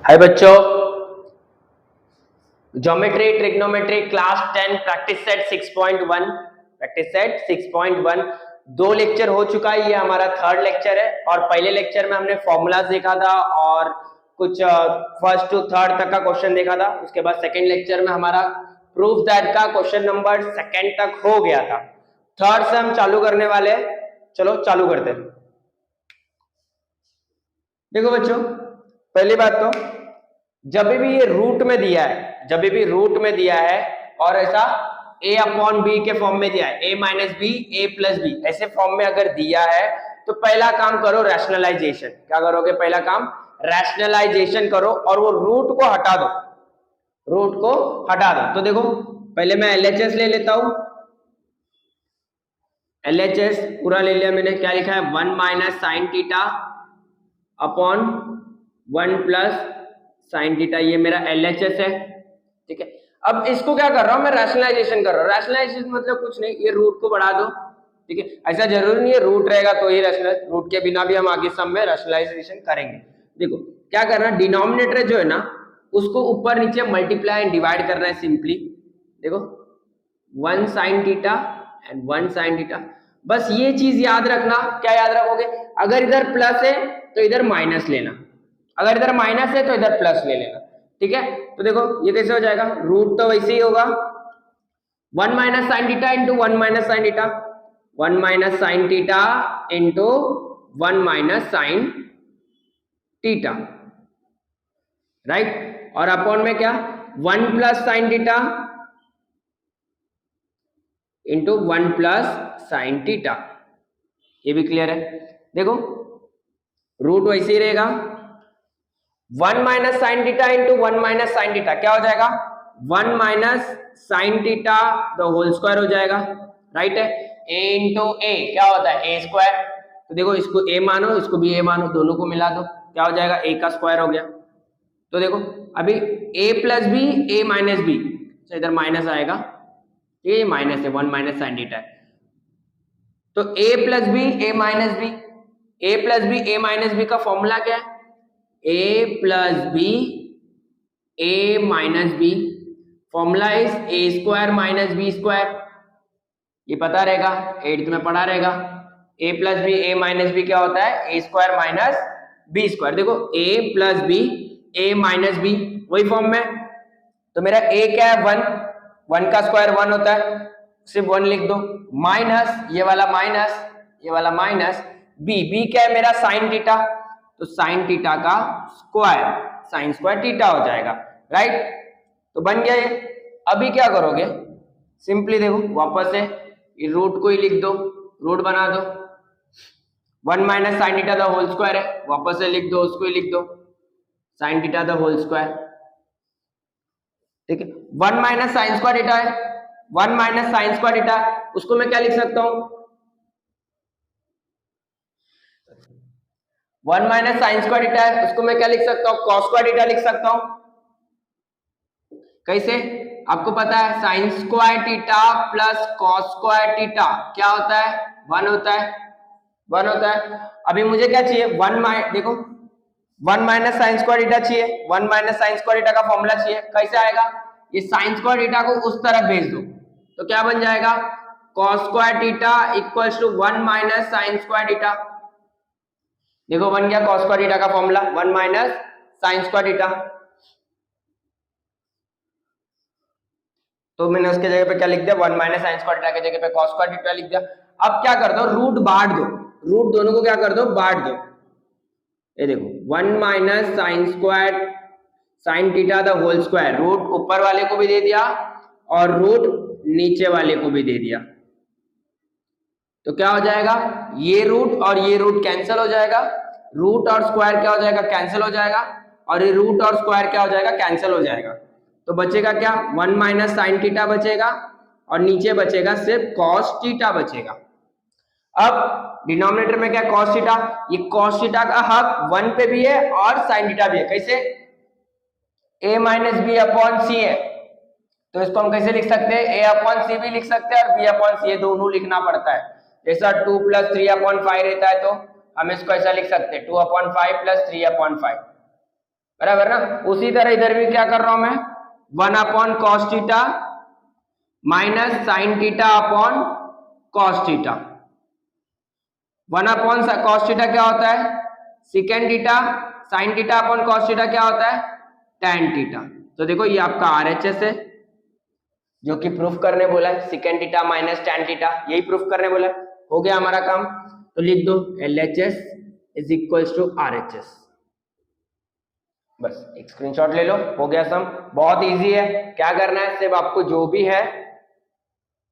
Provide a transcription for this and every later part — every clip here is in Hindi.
हाय बच्चों, geometry trigonometry class 10 practice set 6.1 दो लेक्चर हो चुका है। ये हमारा थर्ड लेक्चर है और पहले लेक्चर में हमने फॉर्मूलाज देखा था और कुछ फर्स्ट टू थर्ड तक का क्वेश्चन देखा था। उसके बाद सेकंड लेक्चर में हमारा प्रूफ दैट का क्वेश्चन नंबर सेकंड तक हो गया था। थर्ड से हम चालू करने वाले हैं। चलो चालू करते हैं। देखो बच्चों, पहली बात तो जब भी ये रूट में दिया है, जब भी रूट में दिया है और ऐसा a अपॉन बी के फॉर्म में दिया है, a minus B A plus B ऐसे फॉर्म में अगर दिया है तो पहला काम करो रैशनलाइजेशन। क्या करोगे? पहला काम रैशनलाइजेशन करो और वो रूट को हटा दो, रूट को हटा दो। तो देखो पहले मैं LHS ले लेता हूं। LHS पूरा ले लिया मैंने। क्या लिखा है? 1 minus sine theta upon 1 plus sine theta. ये मेरा LHS है, ठीक है। अब इसको क्या कर रहा हूं मैं? रैशनलाइजेशन कर रहा हूं। रैशनलाइजेशन मतलब कुछ नहीं, ये रूट को बढ़ा दो, ठीक है। ऐसा जरूरी नहीं है रूट रहेगा तो ही रैशनलाइज, रूट के बिना भी हम आगे सब में रैशनलाइजेशन करेंगे। देखो क्या करना, डिनोमिनेटर जो है ना उसको ऊपर नीचे मल्टीप्लाई एंड डिवाइड करना है सिंपली। देखो 1 sine theta and 1 sine theta. बस ये चीज याद रखना। क्या याद रखोगे? अगर इधर प्लस है तो इधर माइनस लेना, अगर इधर माइनस है तो इधर प्लस ले लेना, ठीक है। तो देखो ये कैसे हो जाएगा? रूट तो वैसे ही होगा 1 minus sine theta into 1 minus sine theta, 1 minus sine theta into 1 minus sine theta, right. और अपॉन में क्या? 1 plus sine theta into 1 plus sine theta. ये भी क्लियर है। देखो रूट वैसे ही रहेगा 1 minus sine theta into 1 minus sine theta. क्या हो जाएगा? 1 minus sine theta the whole square हो जाएगा, राइट है। a इंटू ए क्या होता है? A square. तो देखो इसको a मानो, इसको भी a मानो, दोनों को मिला दो, क्या हो जाएगा? a का स्क्वायर हो गया। तो देखो अभी a plus B A minus B, इधर माइनस आएगा, ये माइनस है, 1 माइनस साइन थीटा है। तो a plus B A minus B, a plus B A minus B का फॉर्मूला क्या है? a plus B A minus B, formula is A square minus B square. ये पता रहेगा, 8th में पढ़ा रहेगा। a plus B A minus B क्या होता है? A square minus B square. देखो a plus B A minus B वही फॉर्म में। तो मेरा a क्या है? 1, 1 का स्क्वायर 1 होता है, सिर्फ 1 लिख दो, माइनस ये वाला माइनस, ये वाला माइनस b क्या है मेरा? साइन थीटा, तो साइन थीटा का स्क्वायर साइन स्क्वायर थीटा हो जाएगा, राइट। तो बन गया ये। अभी क्या करोगे? सिंपली देखो वापस से ये रूट को ही लिख दो, रूट बना दो। 1 minus sine theta the whole square है, वापस से लिख दो, उसको ही लिख दो sine theta the whole square, ठीक है। 1 माइनस साइन स्क्वायर थीटा है, 1 माइनस साइन स्क्वायर थीटा, उसको मैं क्या लिख सकता हूं? 1 माइनस साइन स्क्वायर थीटा है, उसको मैं क्या लिख सकता हूं? कॉस स्क्वायर थीटा लिख सकता हूं। कैसे? आपको पता है sine square theta plus cos square theta क्या होता है? 1 होता है, 1 होता है। अभी मुझे क्या चाहिए? देखो 1 माइनस साइन स्क्वायर थीटा चाहिए, 1 माइनस साइन स्क्वायर थीटा का फॉर्मूला चाहिए। कैसे आएगा? ये साइन स्क्वायर थीटा को उस तरफ भेज दो, तो क्या बन जाएगा? Cos square theta equals to 1 minus sine square theta. देखो बन गया कॉस स्क्वायर थीटा का formula, 1 minus sine square theta. तो मैंने उसके जगह पे क्या लिख दिया? 1 माइनस साइन स्क्वायर थीटा की जगह पे कॉस स्क्वायर थीटा लिख दिया। अब क्या कर दो? रूट बांट दो, रूट दोनों को क्या कर दो? बांट दो। ये देखो 1 minus sine square sine theta the whole square, root ऊपर वाले को भी दे दिया और रूट नीचे वाले को भी दे दिया। तो क्या हो जाएगा? ये रूट और ये रूट कैंसिल हो जाएगा, रूट और स्क्वायर क्या हो जाएगा? कैंसिल हो जाएगा, और ये रूट और स्क्वायर क्या हो जाएगा? कैंसिल हो जाएगा। तो बचेगा क्या? 1 माइनस साइन थीटा बचेगा और नीचे बचेगा सिर्फ कॉस थीटा बचेगा। अब डिनोमिनेटर में क्या? Cos theta. ये कॉस थीटा का हक 1 पे भी है और साइन थीटा भी है। कैसे? a माइनस बी अपॉन सी है, तो इसको हम कैसे लिख सकते हैं? a अपॉन सी भी लिख सकते हैं और b अपॉन सी, ये दोनों लिखना पड़ता है। जैसा 2 प्लस 3 अपॉन 5 रहता है तो हम इसको ऐसा लिख सकते हैं 2 अपॉन 5 प्लस 3 अपॉन 5। बराबर ना। उसी तरह इधर भी क्या कर रहा हूं मैं, 1/cos θ minus sine theta upon cos theta. 1/cos θ क्या होता है, secant theta, sine theta upon cos theta क्या होता है, tan थीटा। तो देखो ये आपका RHS है जो कि प्रूफ करने बोला है, secant theta minus tan theta, यही प्रूफ करने बोला है। हो गया हमारा काम, तो लिख दो LHS is equals to RHS। बस एक स्क्रीनशॉट ले लो, हो गया सम। बहुत इजी है, क्या करना है, सिर्फ आपको जो भी है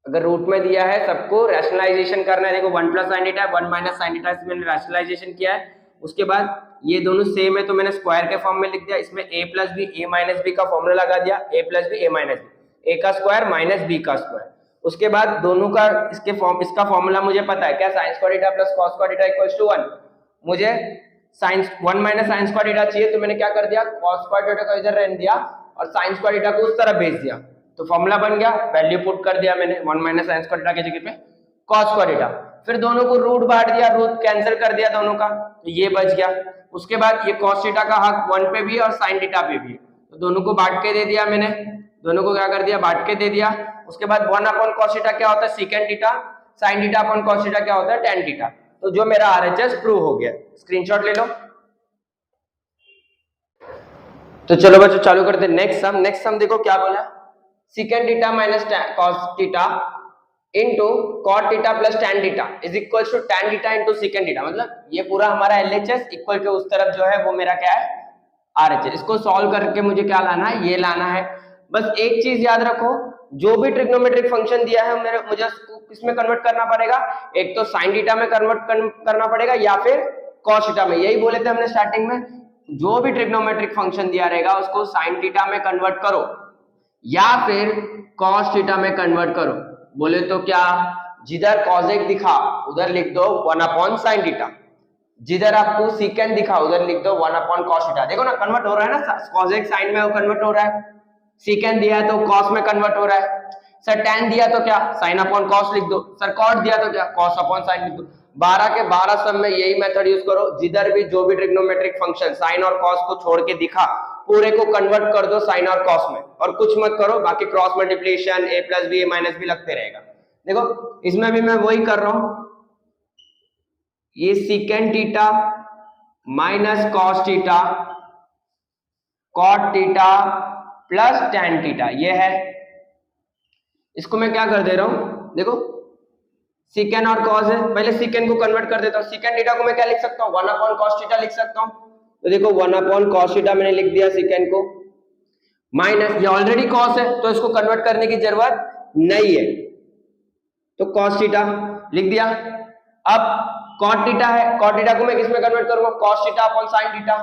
अगर रूट में दिया है सबको रैशनलाइजेशन करना है। देखो 1 plus sine theta 1 minus sine theta, इसमें मैंने रैशनलाइजेशन किया है। उसके बाद ये दोनों सेम है तो मैंने स्क्वायर के फॉर्म में लिख दिया। इसमें a plus B A minus B का फॉर्मूला लगा दिया, a plus B A minus B, A का स्क्वायर माइनस बी का स्क्वायर। उसके बाद दोनों का इसका फॉर्मूला मुझे पता है क्या, sine square theta plus cos square theta equals to 1। मुझे sine 1 minus sine square theta चाहिए तो मैंने क्या कर दिया, कॉस स्क्वायर थीटा को इधर रहने दिया और साइन स्क्वायर थीटा को उस तरफ भेज दिया, तो फॉर्मूला बन गया, वैल्यू पुट कर दिया मैंने 1 माइनस साइन स्क्वायर थीटा की जगह पे कॉस स्क्वायर थीटा। फिर दोनों को रूट बांट दिया, रूट कैंसिल कर दिया दोनों का, तो ये बच गया। उसके बाद ये कॉस थीटा का हक 1 पे भी और साइन थीटा पे भी, तो दोनों को बांट के दे दिया मैंने, दोनों को क्या कर दिया, बांट के दे दिया। उसके बाद 1 अपॉन कॉस थीटा क्या होता है, second theta, sine theta upon cos theta क्या होता है, tan थीटा। तो जो मेरा RHS प्रूव हो गया, स्क्रीनशॉट ले लो। तो चलो बच्चों चालू करते हैं नेक्स्ट सम। नेक्स्ट सम देखो क्या बोला, secant theta minus cos theta into cot theta plus tan theta is equals to tan theta into secant theta. मतलब ये पूरा हमारा LHS इक्वल के उस तरफ जो है वो मेरा क्या है, RHS। इसको सॉल्व करके मुझे क्या लाना है, ये लाना है। बस एक चीज याद रखो, जो भी ट्रिग्नोमेट्रिक फंक्शन दिया है मुझे किसमें कन्वर्ट करना पड़ेगा, एक तो साइन थीटा में कन्वर्ट करना पड़ेगा या फिर कॉस थीटा में। यही बोले थे हमने स्टार्टिंग में, जो भी ट्रिग्नोमेट्रिक फंक्शन दिया रहेगा उसको साइन थीटा में कन्वर्ट करो या फिर कॉस थीटा में कन्वर्ट करो। बोले तो क्या, जिधर कॉसेक दिखा उधर लिख दो 1 अपॉन साइन थीटा, जिधर आपको सीकेंड दिखा उधर लिख दो 1 अपॉन कॉस थीटा। देखो ना कन्वर्ट हो रहा है ना, कॉसेक साइन में वो कन्वर्ट हो रहा है, सीकेंड दिया है तो कॉस में कन्वर्ट हो रहा है। सर tan दिया तो क्या, साइन अपॉन कॉस लिख दो। सर कॉट दिया तो क्या, कॉस अपॉन साइन लिख दो। 12 के 12 सम में यही मेथड यूज करो, जिधर भी जो भी ट्रिग्नोमेट्रिक फंक्शन साइन और कॉस को छोड़ के दिखा पूरे को कन्वर्ट कर दो साइन और कॉस में, और कुछ मत करो, बाकी cross multiplication a plus B A minus b लगते रहेगा। देखो इसमें भी मैं वही कर रहा हूं, ये secant theta minus cos theta cot theta plus tan theta ये है। इसको मैं क्या कर दे रहा हूं, देखो सीकेंड और कॉस है, पहले सीकेंड को कन्वर्ट कर देता हूं। सीकेंड थीटा को मैं क्या लिख सकता हूं, 1 अपॉन कॉस थीटा लिख सकता हूं। तो देखो 1 अपॉन कॉस थीटा मैंने लिख दिया सीकेंड को, माइनस ये ऑलरेडी कॉस है तो इसको कन्वर्ट करने की जरूरत नहीं है, तो कॉस थीटा लिख दिया। अब कॉट थीटा है, कॉट थीटा को मैं किस में कन्वर्ट करूंगा, cos theta upon sine theta,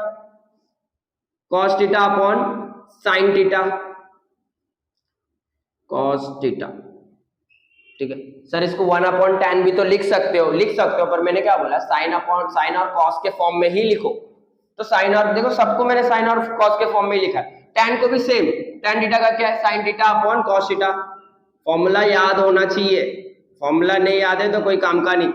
cos theta upon sine theta, cos theta. ठीक है सर, इसको 1 अपॉन tan भी तो लिख सकते हो, पर मैंने क्या बोला, साइन और कॉस के फॉर्म में ही लिखो। तो साइन और, देखो सबको मैंने साइन और कॉस के फॉर्म में ही लिखा है। tan को भी सेम, tan थीटा का क्या है, sine theta upon cos theta. Formula याद होना चाहिए, फॉर्मूला नहीं याद है तो कोई काम का नहीं।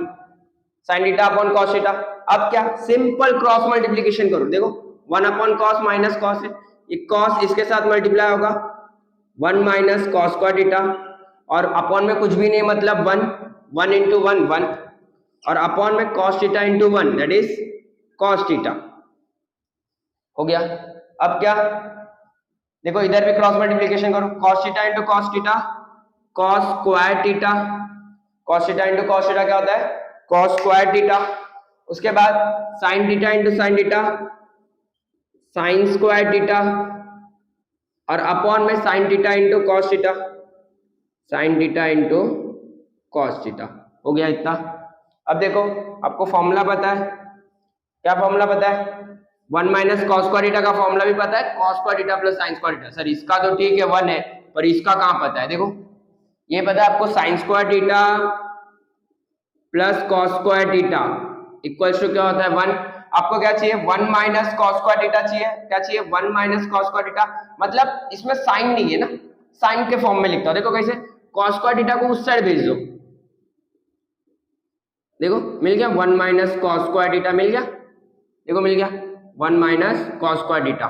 Sign theta upon cos theta, अब क्या, सिंपल क्रॉस मल्टीप्लीकेशन करो। देखो 1 अपॉन कॉस माइनस कॉस है, ये कॉस इसके साथ मल्टीप्लाई होगा 1 माइनस कॉस स्क्वायर थीटा, और अपॉन में कुछ भी नहीं मतलब 1 इंटू 1 1, और अपॉन में cos theta into 1 that is cos theta. हो गया। अब क्या, देखो इधर भी क्रॉस मल्टीप्लीकेशन करो, cos theta into cos theta cos square theta, cos theta into cos theta क्या होता है, कॉस स्क्वायर थीटा। उसके बाद sign theta into sine theta sine square theta, और अपॉन में sign theta into cos theta sine theta into cos theta. हो गया इतना। अब देखो आपको फॉर्मूला पता है, क्या फॉर्मूला पता है, 1 माइनस कॉस स्क्वायर थीटा का फॉर्मूला भी पता है, cos square theta plus sine square theta. Sir इसका तो ठीक है 1 है, पर इसका कहां पता है, देखो ये पता है आपको, sine square theta plus cos square theta equals to क्या होता है 1। आपको क्या चाहिए, 1 माइनस कॉस स्क्वायर थीटा चाहिए, क्या चाहिए 1 माइनस कॉस स्क्वायर थीटा, मतलब इसमें साइन नहीं है ना, साइन के फॉर्म में लिखता हूं। देखो कैसे, कॉस स्क्वायर थीटा को उस साइड भेज दो, देखो मिल गया 1 माइनस कॉस स्क्वायर थीटा मिल गया, देखो मिल गया 1 minus cos square theta.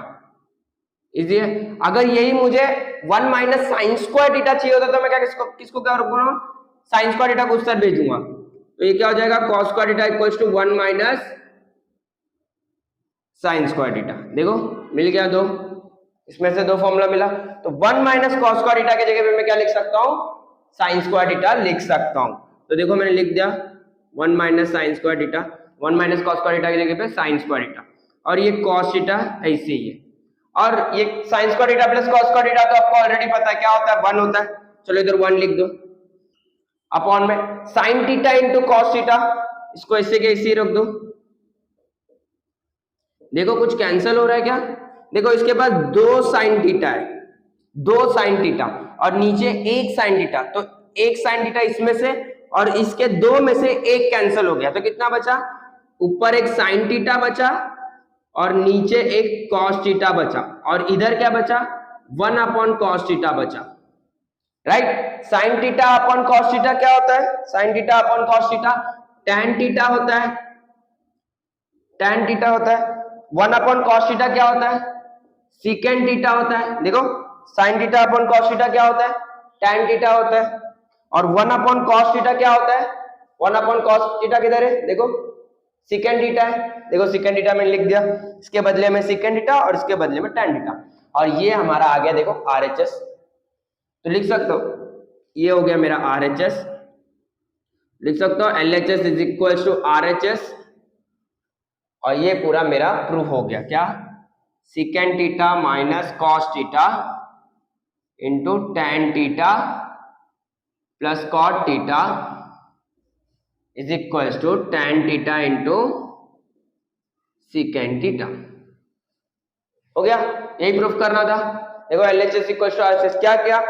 Easy है। अगर यही मुझे 1 माइनस साइन स्क्वायर थीटा चाहिए होता तो मैं क्या किसको क्या रखूंगा, साइन स्क्वायर थीटा को उस तरफ भेजूंगा। तो ये क्या हो जाएगा, cos square theta equals to 1 minus sine square theta. देखो मिल गया दो, इसमें से दो फॉर्मूला मिला। तो 1 माइनस कॉस स्क्वायर थीटा की जगह पे मैं क्या लिख सकता हूँ, साइन स्क्वायर थीटा लिख सकता हूँ। तो देखो मैंने लिख दिया 1 minus sine square theta, 1 minus cos square theta की जगह पे साइन स्क्वायर थीटा, और ये कॉस थीटा ऐसे ही है, और ये sign square theta plus cos square theta तो आपको ऑलरेडी पता है क्या होता है, 1 होता है। चलो इधर 1 लिख दो, अपॉन में sign theta into cos theta, इसको ऐसे के ऐसे ही रख दो। देखो कुछ कैंसिल हो रहा है क्या, देखो इसके पास 2 साइन थीटा है, 2 साइन थीटा और नीचे 1 साइन थीटा, तो 1 साइन थीटा इसमें से और इसके 2 में से 1 कैंसिल हो गया, तो कितना बचा, ऊपर एक साइन थीटा बचा और नीचे एक कॉस थीटा बचा, और इधर क्या बचा, 1 अपॉन कॉस थीटा बचा, right. Sign theta upon cos theta क्या होता है, sine theta upon cos theta tan theta होता है, tan थीटा होता है। 1 अपॉन कॉस थीटा क्या होता है, सीकेंड थीटा होता है। देखो sign theta upon cos theta क्या होता है, tan थीटा होता है, और 1 अपॉन कॉस थीटा क्या होता है, 1 अपॉन कॉस थीटा किधर है, देखो सीकेंड थीटा है। देखो सीकेंड थीटा मैंने लिख दिया, इसके बदले में सीकेंड थीटा और इसके बदले में tan थीटा, और ये हमारा आ गया देखो RHS। तो लिख सकते हो ये हो गया मेरा RHS, लिख सकते हो LHS is equal to RHS, और ये पूरा मेरा प्रूफ हो गया क्या, secant theta minus cos theta into tan theta plus cot theta is equal to tan theta into secant theta. हो गया, यही प्रूफ करना था। देखो LHS इक्वल टू RHS, क्या किया,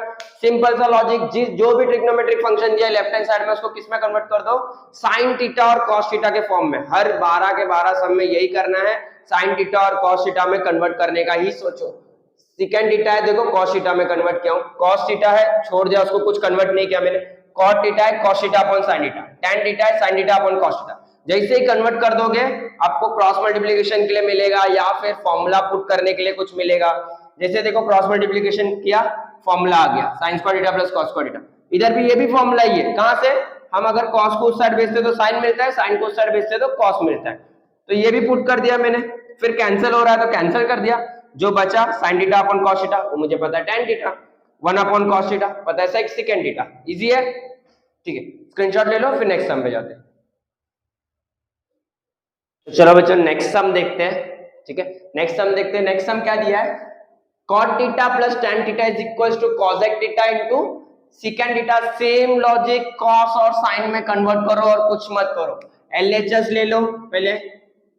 सिंपल सा लॉजिक, जो भी ट्रिग्नोमेट्रिक फंक्शन दिया लेफ्ट हैंड साइड में उसको किस में कन्वर्ट कर दो, साइन थीटा और कॉस थीटा के फॉर्म में। हर 12 के 12 सम में यही करना है, साइन थीटा और कॉस थीटा में कन्वर्ट करने का ही सोचो। सेकंड थीटा है, देखो कॉस थीटा में कन्वर्ट किया हूं, कॉस थीटा है छोड़ दिया उसको, कुछ कन्वर्ट नहीं किया मैंने। कॉट थीटा है cos theta upon sine theta, tan theta है sine theta upon cos theta. जैसे ही कन्वर्ट कर दोगे आपको क्रॉस मल्टीप्लिकेशन के लिए मिलेगा या फिर फॉर्मूला पुट करने के लिए कुछ मिलेगा। जैसे देखो क्रॉस मल्टीप्लिकेशन किया, फॉर्मूला आ गया sign square theta plus cos square theta. इधर भी ये भी फॉर्मूला ही है, कहां से, हम अगर कॉस को उस साइड भेजते तो साइन मिलता है, साइन को उस साइड भेजते तो कॉस मिलता है। तो ये भी पुट कर दिया मैंने, फिर कैंसिल हो रहा है तो कैंसिल कर दिया, जो बचा sign theta upon cos theta वो मुझे पता है tan theta, 1 upon cos theta पता है सेकंड थीटा। इजी है, ठीक है, स्क्रीनशॉट ले लो, फिर नेक्स्ट सम पे जाते हैं। तो चलो बच्चों नेक्स्ट सम देखते हैं, ठीक है, नेक्स्ट सम देखते हैं। नेक्स्ट सम क्या दिया है, cot theta plus tan theta is equals to cosec theta into secant theta. Same logic, cos और sin में कन्वर्ट करो और कुछ मत करो। LHS ले लो पहले,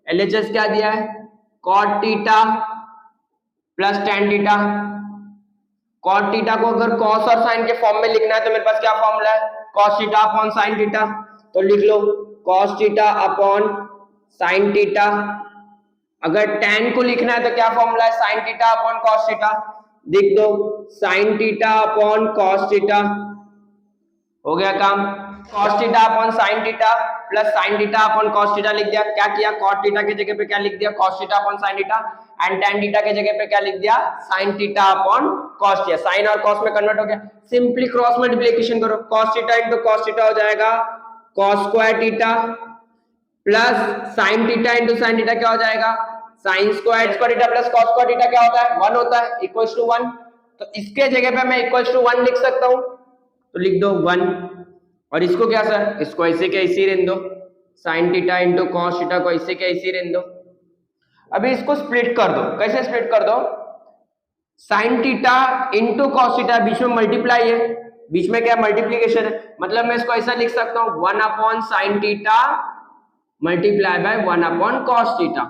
LHS क्या दिया है, cot theta plus tan theta. cot theta को अगर cos और sin के फॉर्म में लिखना है तो मेरे पास क्या फॉर्मूला है, cos theta upon sin theta. तो लिख लो cos theta upon sin theta. अगर tan को लिखना है तो क्या फॉर्मूला है, sin theta upon cos theta. लिख दो sin theta upon cos theta, हो गया काम। cos theta upon sin theta plus sin theta upon cos theta लिख दिया। क्या किया, cot थीटा की जगह पे क्या लिख दिया, cos theta upon sin theta, and tan theta की जगह पे क्या लिख दिया, sin theta upon cos theta. sin और cos में कन्वर्ट हो गया, सिंपली क्रॉस मल्टीप्लिकेशन करो, cos theta into cos theta हो जाएगा cos square theta plus sin theta into sin theta क्या हो जाएगा, sin square theta plus cos square theta क्या होता है, 1 होता है, इक्वल्स टू 1। तो इसके जगह पे मैं इक्वल्स टू 1 लिख सकता हूं, तो लिख दो 1, और इसको क्या सर, इसको ऐसे के ऐसे रहने दो, sin theta into cos theta को ऐसे के ऐसे रहने दो। अभी इसको स्प्लिट कर दो, कैसे स्प्लिट कर दो, sin theta into cos theta, बीच में मल्टीप्लाई है, बीच में क्या मल्टीप्लीकेशन है, मतलब मैं इसको ऐसा लिख सकता हूं 1 upon sin theta multiply by 1 upon cos theta,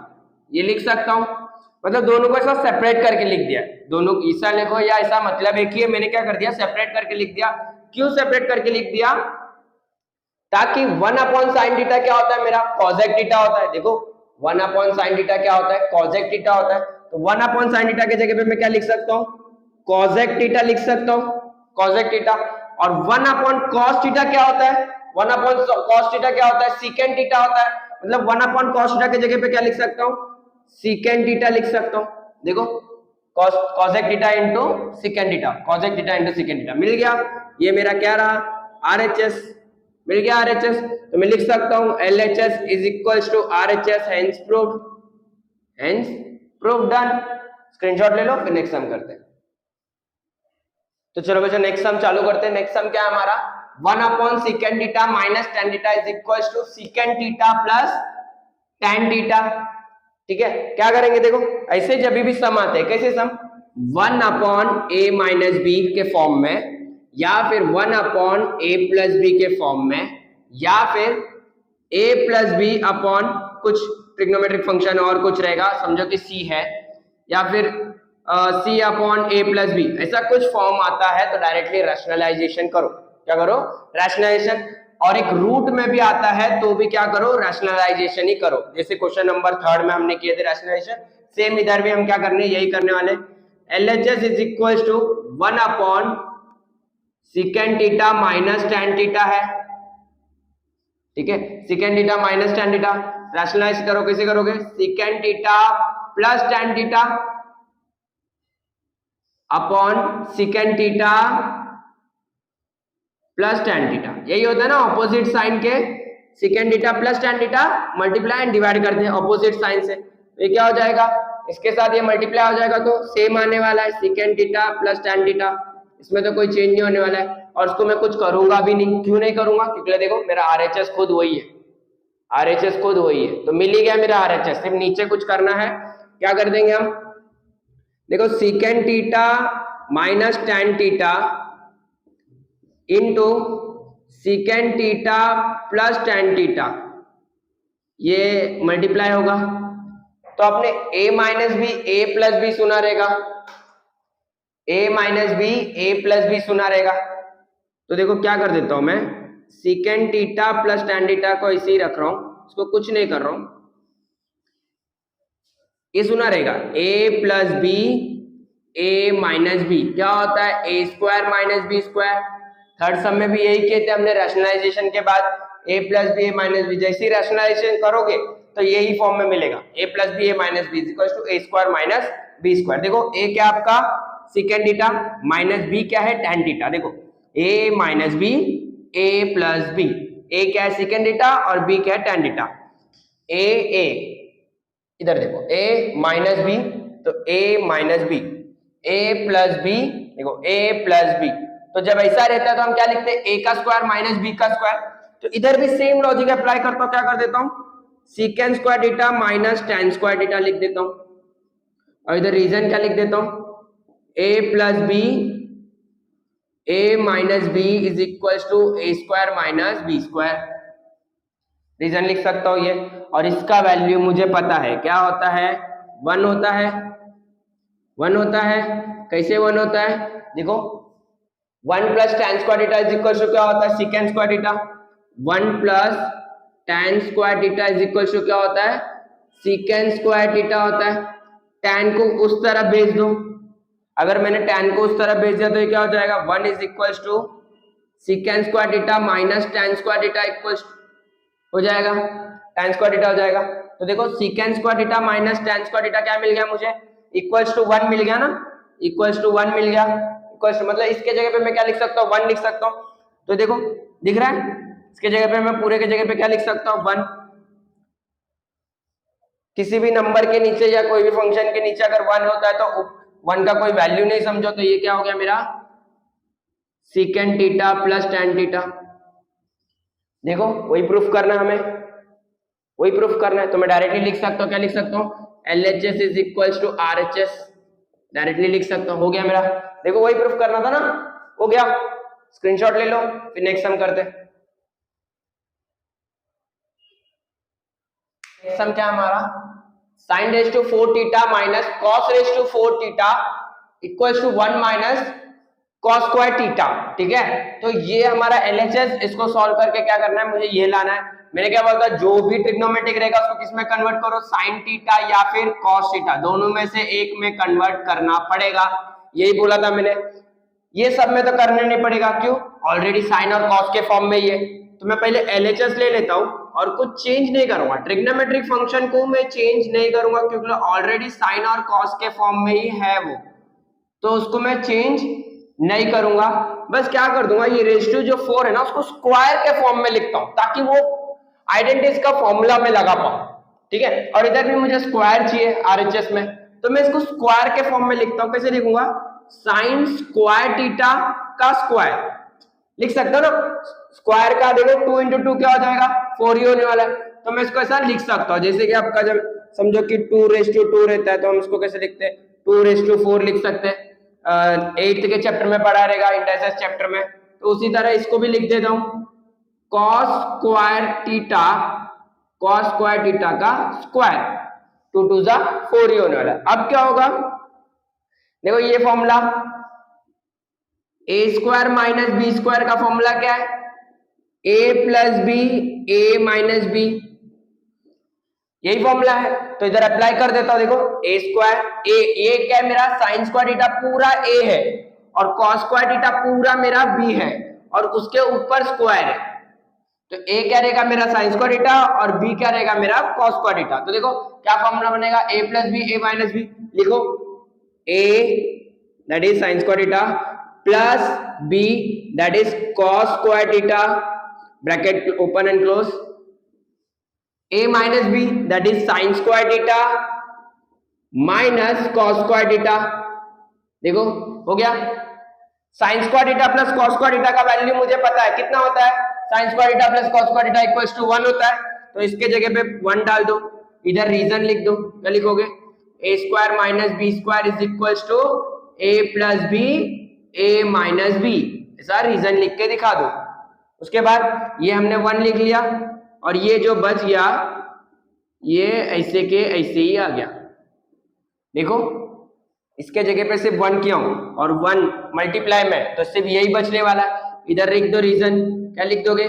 ये लिख सकता हूं। मतलब दोनों को ऐसा सेपरेट करके लिख दिया, दोनों ऐसा लिखो या ऐसा मतलब एक ही है, मैंने क्या कर दिया सेपरेट करके लिख दिया। क्यों सेपरेट करके लिख दिया, ताकि 1 अपॉन साइन थीटा क्या होता है मेरा, cosec थीटा होता है। देखो 1 अपॉन साइन थीटा क्या होता है, cosec थीटा होता है। तो 1 अपॉन साइन थीटा की जगह पे मैं क्या लिख सकता हूं, cosec थीटा लिख सकता हूं, cosec थीटा। और 1 अपॉन cos थीटा क्या होता है, 1 अपॉन cos थीटा क्या होता है, secant थीटा होता है। मतलब 1 अपॉन cos थीटा की जगह पे क्या लिख सकता हूं, secant थीटा लिख सकता हूं। देखो cosec theta into secant theta, cosec theta into secant theta मिल गया। ये मेरा क्या रहा RHS, मिल गया RHS। तो मैं लिख सकता हूं LHS is equals to RHS, hence proved, hence proved, done. Screenshot ले लो, फिर नेक्स्ट सम करते हैं। तो चलो बच्चों नेक्स्ट सम चालू करते हैं। नेक्स्ट सम क्या है हमारा, 1 upon secant theta minus tan theta is equals to secant theta plus tan theta. ठीक है, क्या करेंगे देखो, ऐसे जब भी सम आते हैं, कैसे सम, 1 अपॉन a माइनस बी के फॉर्म में, या फिर 1 अपॉन a प्लस बी के फॉर्म में, या फिर a प्लस बी अपॉन कुछ ट्रिग्नोमेट्रिक फंक्शन और कुछ रहेगा, समझो कि c है, या फिर c upon a plus b, ऐसा कुछ फॉर्म आता है तो डायरेक्टली रैशनलाइजेशन करो। क्या करो, रैशनलाइजेशन। और एक रूट में भी आता है तो भी क्या करो, रैशनलाइजेशन ही करो। जैसे क्वेश्चन नंबर 3 में हमने किए थे रैशनलाइजेशन, सेम इधर भी हम क्या करने, यही करने वाले। LHS is equal to 1 upon secant theta minus tan theta है। ठीक है, secant theta minus tan theta, rationalise करो, कैसे करोगे, secant theta plus tan theta upon secant theta plus tan theta. यही होता है ना ऑपोजिट साइन के, secant theta plus tan theta multiply and divide करते हैं ऑपोजिट साइन से। ये क्या हो जाएगा, इसके साथ ये मल्टीप्लाई हो जाएगा तो सेम आने वाला है, secant theta plus tan theta, इसमें तो कोई चेंज नहीं होने वाला है। और उसको मैं कुछ करूंगा भी नहीं, क्यों नहीं करूंगा, क्योंकि देखो मेरा RHS खुद वही है, RHS खुद वही है, तो मिल ही गया मेरा RHS। सिर्फ नीचे कुछ करना है, क्या कर देंगे हम, देखो secant theta minus tan theta into secant theta plus tan theta, ये मल्टीप्लाई होगा। तो आपने a minus B a plus b सुना रहेगा, a minus B a plus b सुना रहेगा। तो देखो क्या कर देता हूं मैं, secant theta plus tan theta को इसे ही रख रहा हूं, इसको कुछ नहीं कर रहा हूं। ये सुना रहेगा a plus b a minus B, क्या होता है a square minus B square. Third sum में भी यही किए थे हमने रैशनलाइजेशन के बाद, a plus b a minus b, जैसे ही रैशनलाइजेशन करोगे तो यही फॉर्म में मिलेगा, a plus b a minus b is equal to a square minus B square. देखो a क्या आपका सेकेंड थीटा, माइनस b क्या है tan थीटा। देखो a minus B a plus b, a क्या है सेकेंड थीटा और b क्या है tan थीटा। a इधर देखो a माइनस बी, तो a minus B, a plus b, देखो a प्लस बी। तो जब ऐसा रहता है तो हम क्या लिखते हैं, a का स्क्वायर माइनस b का स्क्वायर। तो इधर भी सेम लॉजिक अप्लाई करता हूं, क्या कर देता हूं, second square theta minus tan square theta लिख देता हूं, और इधर रीजन क्या लिख देता हूं, a plus b a minus b is equal to a square minus B square, reason लिख सकता हूं ये। और इसका वैल्यू मुझे पता है क्या होता है, 1 होता है, 1 होता है। कैसे 1 होता है, देखो 1 plus tan square theta is equal to क्या होता है, secant square theta. 1 plus tan square theta is equal to क्या होता है, सेकेंड स्क्वायर थीटा होता है। tan को उस तरफ भेज दो, अगर मैंने tan को उस तरफ भेज दिया तो ये क्या हो जाएगा, 1 is equal to secant square theta minus tan square theta equal हो जाएगा, tan स्क्वायर थीटा हो जाएगा। तो देखो secant square theta minus tan square theta क्या मिल गया मुझे, इक्वल्स टू 1 मिल गया ना, इक्वल्स टू 1 मिल गया, इक्वल्स मतलब इसके जगह पे मैं क्या लिख सकता हूँ, 1 लिख सकता हूँ। तो देखो दिख रहा है, इसके जगह पे मैं पूरे के जगह पे क्या लिख सकता हूँ, 1। किसी भी नंबर के नीचे या कोई भी फंक्शन के नीचे अगर 1 होता है तो 1 का कोई वैल्यू नहीं समझो, तो ये क्या हो गया मेरा second theta plus tan theta. देखो वही प्रूफ करना है हमें, वही प्रूफ करना है। तो मैं डायरेक्टली लिख सकता हूँ, क्या लिख सकता हूँ, LHS is equals to RHS, directly लिख सकता हूँ, हो गया मेरा। देखो वही प्रूफ करना था ना, हो गया। स्क्रीनशॉट ले लो, फिर नेक्स्ट सम करते हैं। सम क्या हमारा, sin raise to 4 theta minus cos raise to 4 theta equals to 1 minus cos square theta. ठीक है, तो ये हमारा LHS, इसको सॉल्व करके क्या करना है, मुझे ये लाना है। मैंने क्या बोला था, जो भी ट्रिग्नोमेट्रिक रहेगा उसको किस में कन्वर्ट करो, sin थीटा या फिर cos थीटा, दोनों में से एक में कन्वर्ट करना पड़ेगा, यही बोला था मैंने। ये सब में तो करना नहीं पड़ेगा, क्यों, ऑलरेडी sin और cos के फॉर्म में ही है। तो मैं पहले LHS ले लेता हूं और कुछ चेंज नहीं करूंगा, ट्रिग्नोमेट्रिक फंक्शन को मैं चेंज नहीं करूंगा, क्योंकि ऑलरेडी sin और cos के फॉर्म में ही है वो। तो उसको मैं चेंज नहीं करूंगा, बस क्या कर दूंगा, ये रेशियो जो 4 है ना उसको स्क्वायर के फॉर्म में लिखता हूं ताकि वो आइडेंटिटी का फॉर्मूला में लगा पाऊं, ठीक है। और इधर भी मुझे स्क्वायर चाहिए आरएचएस में, तो मैं इसको स्क्वायर के फॉर्म में लिखता हूं। कैसे लिखूंगा, साइन स्क्वायर थीटा का स्क्वायर लिख सकता हूं ना। स्क्वायर का देखो 2 into 2 क्या हो जाएगा, 4 ही होने वाला है, तो मैं इसको ऐसा लिख सकता हूं। जैसे कि आपका जब समझो कि 2:2 रहता है तो हम इसको कैसे लिखते हैं, 2:4 लिख सकते हैं। 8th के चैप्टर में पढ़ा रहेगा, इंडाइसेस चैप्टर में, तो उसी तरह इसको भी लिख देता हूं, कॉस स्क्वायर थीटा का स्क्वायर, 2 2 जा 4 ही होने वाला है। अब क्या होगा, देखो ये फॉर्मूला ए स्क्वायर माइनस बी स्क्वायर का फॉर्मूला क्या है, ए प्लस बी ए माइनस बी, यही फॉर्मूला है। तो इधर अप्लाई कर देता हूं, देखो ए स्क्वायर ए क्या है मेरा, साइन स्क्वायर थीटा पूरा ए है और कॉस स्क्वायर थीटा पूरा मेरा बी है और उसके ऊपर स्क्वायर है, तो ए क्या रहेगा मेरा साइन स्क्वायर थीटा और बी क्या रहेगा मेरा कॉस स्क्वायर थीटा। तो देखो क्या फॉर्मूला बनेगा, A plus B A minus B, लिखो A that is sine square theta plus B that is cos square theta, bracket open and close, a minus b that is sin square theta minus cos square theta। देखो हो गया, sin square theta plus cos square theta का वैल्यू मुझे पता है कितना होता है, sin square theta plus cos square theta equals to 1 होता है, तो इसके जगह पे 1 डाल दो, इधर रीजन लिख दो, क्या लिखोगे, a square minus B square is equals to a plus b a minus b, ऐसा रीजन लिख के दिखा दो। उसके बाद ये हमने 1 लिख लिया और ये जो बच गया ये ऐसे के ऐसे ही आ गया, देखो इसके जगह पे सिर्फ 1 किया हूं और 1 मल्टीप्लाई में तो सिर्फ यही बचने वाला है। इधर लिख दो रीजन, क्या लिख दोगे,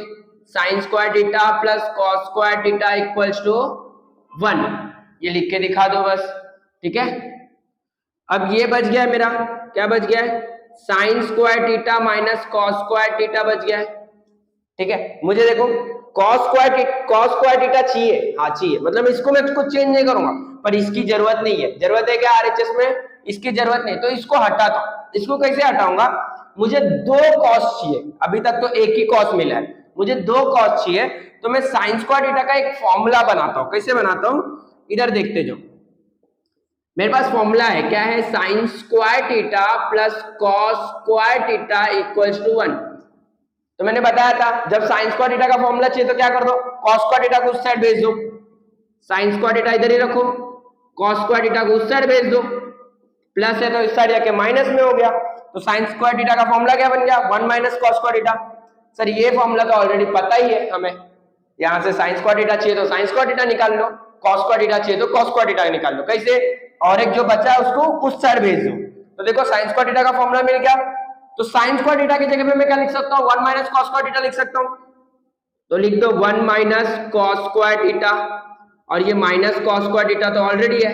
sine square theta plus cos square theta equals to 1, ये लिख के दिखा दो बस, ठीक है। अब ये बच गया मेरा, क्या बच गया है, sine square theta minus cos square theta बच गया है, ठीक है। मुझे देखो कॉस स्क्वायर थीटा चाहिए, हाँ चाहिए, मतलब इसको मैं कुछ चेंज नहीं करूंगा, पर इसकी जरूरत नहीं है। जरूरत है क्या आरएचएस में, इसकी जरूरत नहीं, तो इसको हटाता हूं। इसको कैसे हटाऊंगा, मुझे 2 कॉस चाहिए, अभी तक तो एक ही कॉस मिला है, मुझे 2 कॉस चाहिए, तो मैं साइन स्क्वायर थीटा का एक फॉर्मूला बनाता हूं। कैसे बनाता हूं, इधर देखते जाओ, मेरे पास फॉर्मूला है, क्या है, sine square theta plus cos square theta equals to 1। तो मैंने बताया था जब साइन स्क्वायर थीटा का फॉर्मूला चाहिए तो क्या कर दो, कॉस स्क्वायर थीटा को उस साइड भेज दो, साइन स्क्वायर थीटा इधर ही रखो, कॉस स्क्वायर थीटा को उस साइड भेज दो, प्लस है तो इस साइड जाके माइनस में हो गया, तो साइन स्क्वायर थीटा का फॉर्मूला क्या बन गया, 1 minus cos square theta. Sir ये फॉर्मूला तो ऑलरेडी पता ही है हमें, यहां से साइन स्क्वायर थीटा चाहिए तो साइन स्क्वायर थीटा निकाल लो, कॉस स्क्वायर थीटा चाहिए तो कॉस स्क्वायर थीटा निकाल लो, कैसे, और एक जो बचा है उसको उस साइड भेज दो। तो देखो साइन स्क्वायर थीटा का फॉर्मूला मिल गया, तो साइन स्क्वायर थीटा की जगह पे मैं क्या लिख सकता हूं, 1 माइनस कॉस स्क्वायर थीटा लिख सकता हूं, तो लिख दो 1 माइनस कॉस स्क्वायर थीटा, और ये माइनस कॉस स्क्वायर थीटा तो ऑलरेडी है,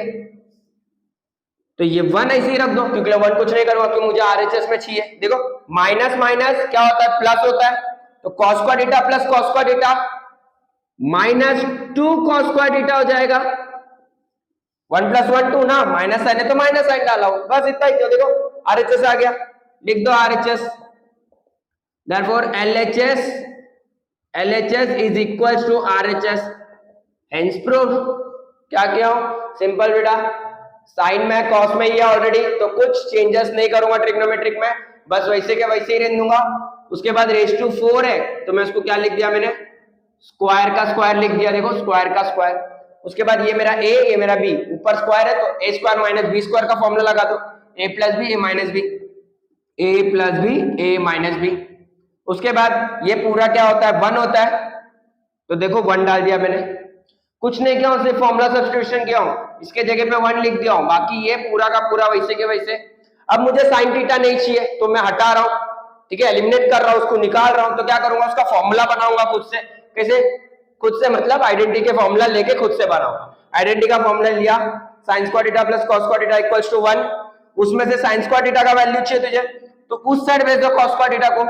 तो ये 1 ऐसे ही रख दो, क्योंकि 1 कुछ नहीं करूंगा क्योंकि मुझे आरएचएस में चाहिए। देखो माइनस माइनस क्या होता है, प्लस होता है, तो cos square theta plus cos square theta minus 2 cos square theta हो जाएगा, 1 + 1 2 ना, माइनस साइन है तो माइनस साइन डाला हो, बस इतना ही। तो देखो आरएचएस आ गया, लिख दो RHS, therefore LHS is equals to RHS, hence proved. क्या किया हूं, सिंपल बेटा, साइन में कॉस में ही है ऑलरेडी, तो कुछ चेंजेस नहीं करूंगा ट्रिग्नोमेट्रिक में, बस वैसे के वैसे ही रहने दूंगा। उसके बाद रेज टू 4 है तो मैं उसको क्या लिख दिया, मैंने स्क्वायर का स्क्वायर लिख दिया, देखो स्क्वायर का स्क्वायर। उसके बाद ये मेरा a ये मेरा b, ऊपर स्क्वायर है तो a square minus b square का फॉर्मूला लगा दो, a plus B A minus B, a plus B A minus b. उसके बाद ये पूरा क्या होता है, 1 होता है, तो देखो 1 डाल दिया मैंने, कुछ नहीं किया, सिर्फ फॉर्मूला सब्स्टिट्यूशन किया हूं, इसके जगह पे 1 लिख दिया हूं, बाकी ये पूरा का पूरा वैसे के वैसे। अब मुझे साइन थीटा नहीं चाहिए तो मैं हटा रहा हूं, ठीक है, एलिमिनेट कर रहा हूं, उसको निकाल रहा हूं, तो क्या करूंगा, उसका फॉर्मूला बनाऊंगा खुद से। कैसे, खुद से मतलब आइडेंटिटी के फॉर्मूला लेके खुद से बनाऊंगा। आइडेंटिटी का फॉर्मूला लिया, sine square theta plus cos square theta equals to 1, उसमें से साइन स्क्वायर थीटा का वैल्यू चाहिए तुझे तो उस साइड भेज दो कॉस स्क्वायर थीटा को,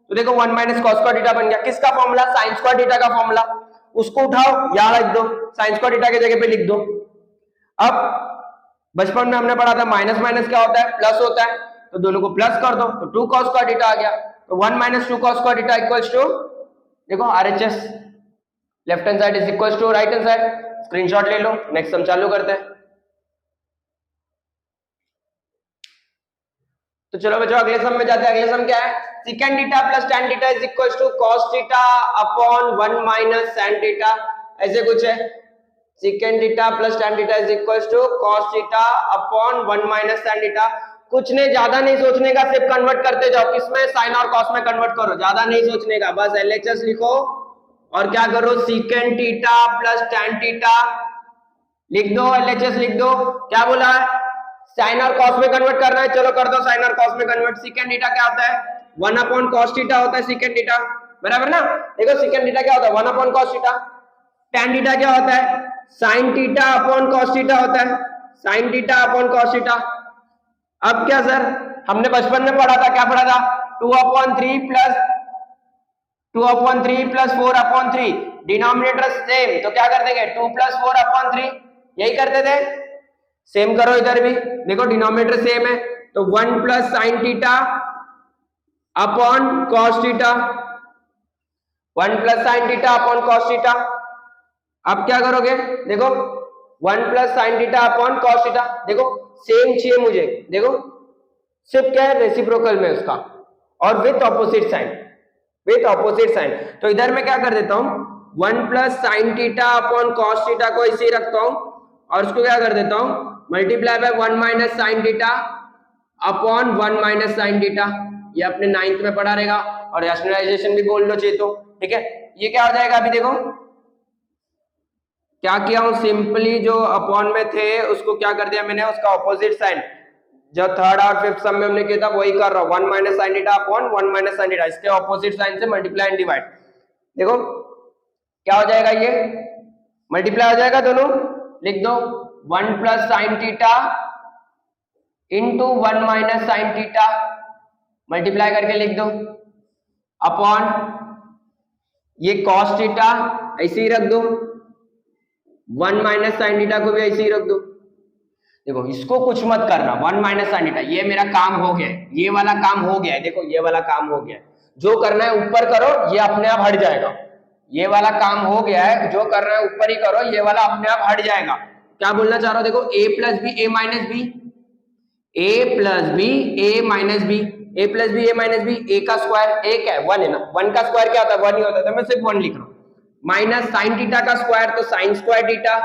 तो देखो 1 माइनस कॉस स्क्वायर थीटा बन गया। किसका फॉर्मूला, साइन स्क्वायर थीटा का फॉर्मूला, उसको उठाओ यहां रख दो, साइन स्क्वायर थीटा की जगह पे लिख दो। अब बचपन में हमने पढ़ा था माइनस माइनस क्या होता है, प्लस होता है, तो दोनों को प्लस कर दो तो 2 cos स्क्वायर थीटा आ गया। तो 1 minus 2 cos square theta equals to, देखो RHS, left hand side is equals to right hand side. Screenshot ले लो, नेक्स्ट हम चालू करते हैं। तो चलो बच्चों अगले सम में जाते हैं। अगले सम क्या है, secant theta plus tan theta is equals to cos theta upon 1 minus sin theta, ऐसे कुछ है। secant theta plus tan theta is equals to cos theta upon 1 minus sin theta. कुछ नहीं, ज्यादा नहीं सोचने का, सिर्फ कन्वर्ट करते जाओ, किसमें, साइन और कॉस में कन्वर्ट करो, ज्यादा नहीं सोचने का, बस LHS लिखो और क्या करो, secant theta plus tan theta लिख दो, LHS लिख दो। क्या बोला है, साइन और कॉस में कन्वर्ट करना है, चलो कर दो साइन और कॉस में कन्वर्ट। secant थीटा क्या होता है, 1 अपॉन cos थीटा होता है secant थीटा, बराबर ना। देखो secant थीटा क्या होता है, 1 upon cos theta. tan theta क्या होता है, sin theta upon cos theta होता है, sin theta upon cos theta. अब क्या सर, हमने बचपन में पढ़ा था, क्या पढ़ा था, 2 upon 3 plus 4 upon 3, denominator same, तो क्या कर देंगे 2 प्लस 4 अपॉन 3, यही करते थे। सेम करो इधर भी, देखो डिनोमिनेटर सेम है, तो 1 plus sine theta upon cos theta, 1 plus sine theta upon cos theta. अब क्या करोगे, देखो 1 plus sine theta upon cos theta, देखो सेम चाहिए मुझे, देखो सिर्फ क्या है, रेसिप्रोकल में उसका, और with opposite sign, with opposite sign. तो इधर मैं क्या कर देता हूं, 1 plus sine theta upon cos theta को इसे रखता हूं और उसको क्या कर देता हूं, multiply by 1 minus sine theta upon 1 minus sine theta. ये अपने 9th में पढ़ा रहेगा, और रैशनलाइजेशन भी बोल लो चाहिए तो, ठीक है। ये क्या हो जाएगा, अभी देखो क्या किया हूं, सिंपली जो अपॉन में थे उसको क्या कर दिया मैंने, उसका ऑपोजिट साइन, जो थर्ड और फिफ्थ सम में हमने किया था वही कर रहा हूं, 1 minus sine theta upon 1 minus sine theta, इसके ऑपोजिट साइन से मल्टीप्लाई एंड डिवाइड। देखो क्या हो जाएगा, ये मल्टीप्लाई हो जाएगा दोनों, लिख दो 1 plus sine theta into 1 minus sine theta, multiply करके लिख दो, अपॉन ये कॉस थीटा ऐसे ही रख दो, 1 माइनस साइन थीटा को भी ऐसे ही रख दो। देखो इसको कुछ मत करना, 1 माइनस साइन थीटा, ये मेरा काम हो गया है, ये वाला काम हो गया है, देखो ये वाला काम हो गया है, जो करना है ऊपर करो, ये अपने आप हट जाएगा। ये वाला काम हो गया है, जो करना है ऊपर ही करो, ये वाला अपने आप हट जाएगा। क्या बोलना चाह रहा हूं, देखो a plus B A minus B, a plus B A minus B, a plus B A minus B, a का स्क्वायर एक है 1 है ना, 1 का स्क्वायर क्या होता है 1 ही होता है, तो मैं सिर्फ 1 लिख रहा हूं, माइनस साइन थीटा का स्क्वायर तो साइन स्क्वायर थीटा।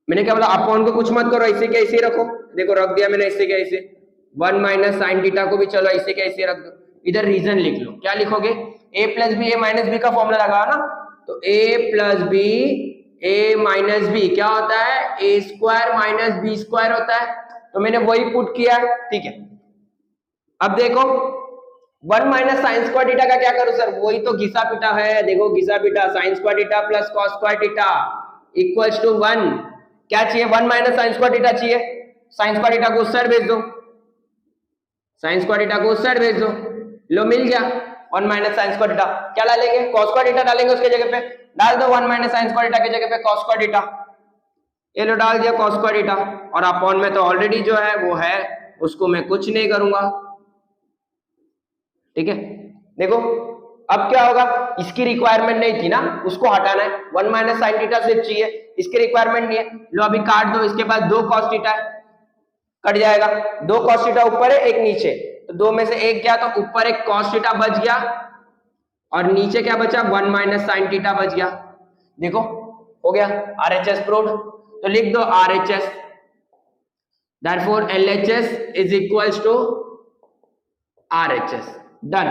मैंने क्या बोला, अपॉन को कुछ मत करो, ऐसे के ऐसे रखो, देखो रख दिया मैंने ऐसे के ऐसे, 1 माइनस साइन थीटा को भी चलो ऐसे के ऐसे रख दो। इधर रीजन लिख लो, क्या लिखोगे, a plus B A minus B का फॉर्मूला लगाओ ना, तो a plus B A minus B क्या होता है, a square minus B square होता है, तो मैंने वही पुट किया है, ठीक है। अब देखो 1 माइनस साइन स्क्वायर थीटा का क्या करूं सर, वही तो घिसा पिटा है, देखो घिसा पिटा, sine square theta plus cos square theta equals to 1, क्या चाहिए 1 माइनस साइन स्क्वायर थीटा चाहिए, साइन स्क्वायर थीटा को उस साइड भेज दो, साइन स्क्वायर थीटा को उस साइड भेज दो, लो मिल गया 1 माइनस साइन स्क्वायर थीटा। क्या डालेंगे, कॉस स्क्वायर थीटा डालेंगे, उसके जगह पे डाल दो 1 माइनस साइन स्क्वायर थीटा की जगह पे कॉस स्क्वायर थीटा, ये लो डाल दिया कॉस स्क्वायर थीटा, और अपॉन में तो ऑलरेडी जो है वो है, उसको मैं कुछ नहीं करूंगा, ठीक है। देखो अब क्या होगा, इसकी रिक्वायरमेंट नहीं थी ना, उसको हटाना है, 1 माइनस साइन थीटा सिर्फ चाहिए, इसकी रिक्वायरमेंट नहीं है, लो अभी काट दो, इसके पास 2 कॉस थीटा है, कट जाएगा, 2 कॉस थीटा ऊपर है एक नीचे, तो 2 में से एक गया तो ऊपर एक कॉस थीटा बच गया, और नीचे क्या बचा 1 माइनस साइन थीटा बच गया। देखो हो गया, RHS प्रूव्ड, तो लिख दो RHS, therefore LHS is equals to RHS, done,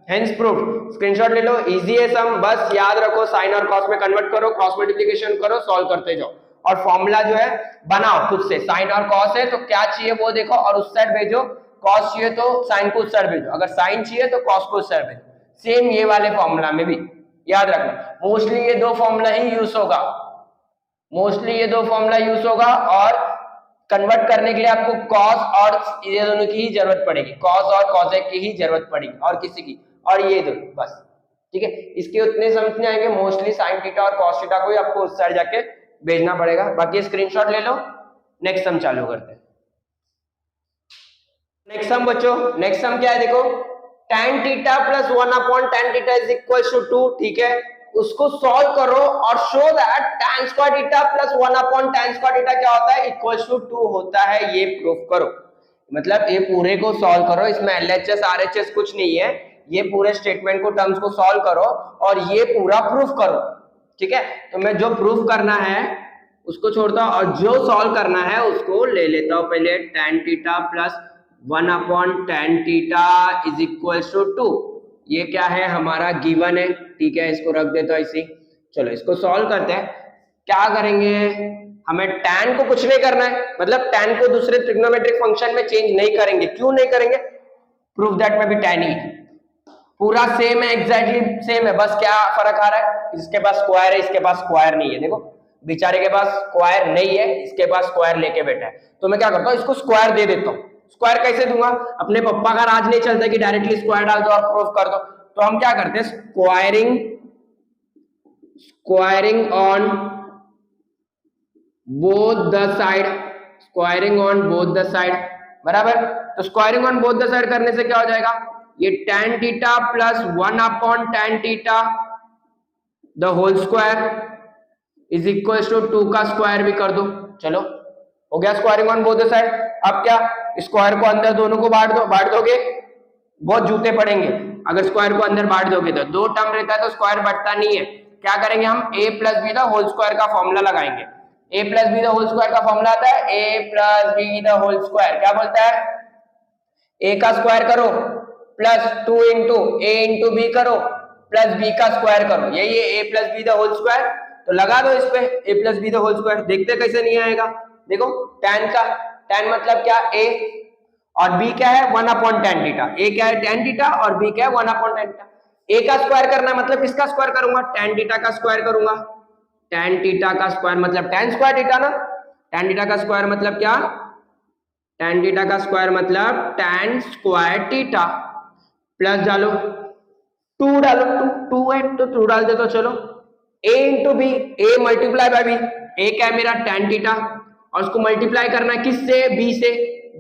hence proved. Screenshot ले लो, इजी है सम, बस याद रखो साइन और कॉस में कन्वर्ट करो, क्रॉस मल्टीप्लिकेशन करो, सॉल्व करते जाओ, और फॉर्मूला जो है बनाओ खुद से, साइन और कॉस है तो क्या चाहिए वो देखो और उस साइड भेजो, कॉस चाहिए तो साइन को उस साइड भेजो, अगर साइन चाहिए तो कॉस को उस साइड भेजो, सेम ये वाले फॉर्मूला में भी याद रखना, मोस्टली ये 2 फॉर्मूला ही यूज होगा, मोस्टली ये 2 फॉर्मूला यूज होगा, और कन्वर्ट करने के लिए आपको कॉस और ये दोनों की ही जरूरत पड़ेगी, कॉस और कॉसेक की ही जरूरत पड़ेगी, और किसी की, और ये दो बस, ठीक है। इसके उतने समझ नहीं आएंगे, मोस्टली साइन थीटा और कॉस थीटा को ही आपको उस साइड जाके भेजना पड़ेगा। बाकी स्क्रीनशॉट ले लो, नेक्स्ट सम चालू करते हैं। नेक्स्ट सम बच्चों, नेक्स्ट सम क्या है देखो, tan theta plus 1 tan theta is equal to 2, ठीक है। उसको सॉल्व करो और show that tan square theta plus 1 tan square theta क्या होता है, इक्वल टू 2 होता है, ये प्रूफ करो। मतलब ये पूरे को सॉल्व करो, इसमें LHS RHS कुछ नहीं है, ये पूरे स्टेटमेंट को टर्म्स को सॉल्व करो और ये पूरा प्रूफ करो, ठीक है। तो मैं जो प्रूफ करना है उसको छोड़ता हूं और जो सॉल्व करना है उसको ले लेता हूं पहले। tan theta plus 1 tan theta is equal to 2, ये क्या है हमारा गिवन है, ठीक है। इसको रख देता हूं इसी। चलो इसको सॉल्व करते हैं। क्या करेंगे, हमें tan को कुछ नहीं करना है, मतलब tan को दूसरे ट्रिग्नोमेट्रिक फंक्शन में चेंज नहीं करेंगे। क्यों नहीं करेंगे, प्रूफ दैट में भी tan ही है, पूरा सेम है, एग्जैक्टली सेम है, बस क्या फर्क आ रहा है, इसके पास स्क्वायर है, इसके पास स्क्वायर नहीं है। देखो बेचारे के पास स्क्वायर नहीं है, इसके पास स्क्वायर लेके बैठा है। तो मैं क्या करता हूँ, इसको स्क्वायर दे देता हूँ। स्क्वायर कैसे दूंगा, अपने पप्पा का राज नहीं चलता कि डायरेक्टली स्क्वायर डाल दो और प्रूफ कर दो। तो हम क्या करते हैं, squaring on both the side, squaring on both the side, बराबर। तो squaring on both the side करने से क्या हो जाएगा, ये tan theta plus 1 tan theta the whole square is equal to 2 का स्क्वायर भी कर दो। चलो हो गया squaring on both the side. अब क्या, स्क्वायर को अंदर दोनों को बांट दोगे, बहुत जूते पड़ेंगे अगर स्क्वायर को अंदर बांट दोगे। तो दो टर्म रहता है तो स्क्वायर बढ़ता नहीं है। क्या करेंगे हम, a plus b the whole square का फॉर्मूला लगाएंगे। a plus b the whole square का फॉर्मूला आता है a plus b the whole square, क्या बोलता है, a का स्क्वायर करो plus 2 into a into b करो प्लस b का स्क्वायर करो, यही है a plus b the whole square. तो लगा दो इस पे a plus b the whole square, देखते कैसे नहीं आएगा। देखो tan का, tan मतलब क्या, a और b क्या है 1 tan थीटा, a क्या है tan थीटा और b क्या है 1 tan थीटा। a का स्क्वायर करना है मतलब किसका स्क्वायर करूंगा, tan थीटा का स्क्वायर करूंगा। tan थीटा का स्क्वायर मतलब tan स्क्वायर थीटा ना, tan थीटा का स्क्वायर मतलब क्या, tan थीटा का स्क्वायर मतलब tan स्क्वायर थीटा, प्लस डालो 2 डालो, 2 है तो 2 डाल दे। तो चलो a into b, a multiply by b, a क्या है मेरा tan थीटा और उसको मल्टीप्लाई करना है किससे, b से,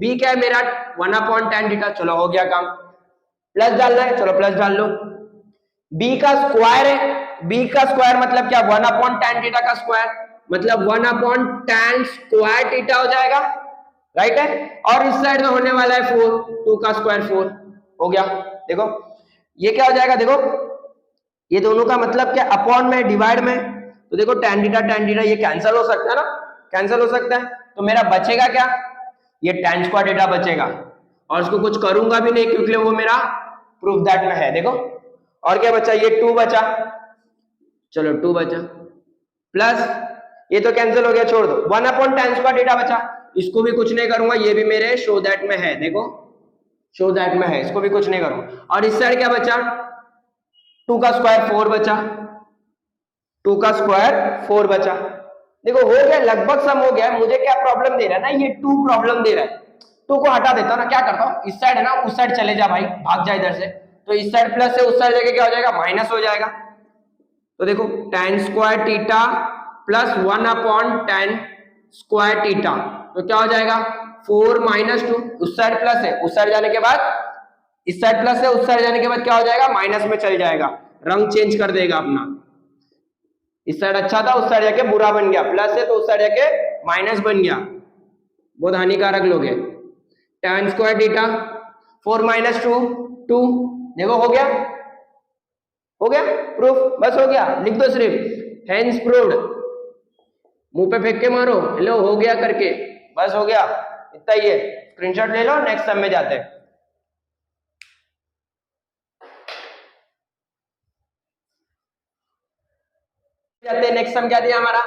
b क्या है मेरा 1 tan थीटा। चलो हो गया काम, प्लस डालना है, चलो प्लस डाल लो। b का स्क्वायर है, b का स्क्वायर मतलब क्या 1 tan थीटा का स्क्वायर मतलब 1 tan स्क्वायर थीटा हो जाएगा, राइट है। और इस साइड में होने वाला है 4, 2 का स्क्वायर 4 हो गया। देखो ये क्या हो जाएगा, देखो ये दोनों का मतलब क्या, अपॉन में डिवाइड में। तो देखो tan थीटा ये कैंसिल हो सकता है ना, कैंसिल हो सकता है। तो मेरा बचेगा क्या, ये tan स्क्वायर थीटा बचेगा और उसको कुछ करूंगा भी नहीं क्योंकि वो मेरा प्रूफ दैट में है। देखो और क्या बचा, ये 2 बचा, चलो 2 बचा, प्लस ये तो कैंसिल हो गया, छोड़ दो। 1 tan स्क्वायर थीटा बचा, इसको भी कुछ नहीं करूंगा, ये भी मेरे शो दैट में है। देखो शो दैट में है, इसको भी कुछ नहीं करूंगा। और इस साइड क्या बचा, 2 का स्क्वायर 4 बचा, 2 का स्क्वायर 4 बचा। देखो हो गया, लगभग सम हो गया। मुझे क्या प्रॉब्लम दे रहा है ना, ये 2 प्रॉब्लम दे रहा है। 2 को हटा देता हूं ना, क्या करता हूं, इस साइड है ना, उस साइड चले जा भाई, भाग जा इधर से। तो इस साइड प्लस है, उस साइड जाके क्या हो जाएगा, माइनस हो जाएगा। तो देखो tan square theta plus 1 tan square theta, तो क्या हो जाएगा 4 माइनस 2, उस साइड प्लस है, उस साइड जाने के बाद इस साइड प्लस है, उस साइड जाने के बाद क्या हो जाएगा, माइनस में चल जाएगा, रंग चेंज कर देगा अपना। इस साइड अच्छा था, उस साइड जाके बुरा बन गया, प्लस है तो उस साइड जाके माइनस बन गया, बहुत हानिकारक लोग है। tan स्क्वायर थीटा 4 माइनस 2 2, देखो हो गया, हो गया प्रूफ, बस हो गया, लिख दो सिर्फ हेंस प्रूव्ड, मुंह पे फेंक के मारो, लो हो गया करके, बस हो गया, इतना ही है। स्क्रीनशॉट ले लो, नेक्स्ट सम में जाते हैं। नेक्स्ट सम क्या दिया हमारा,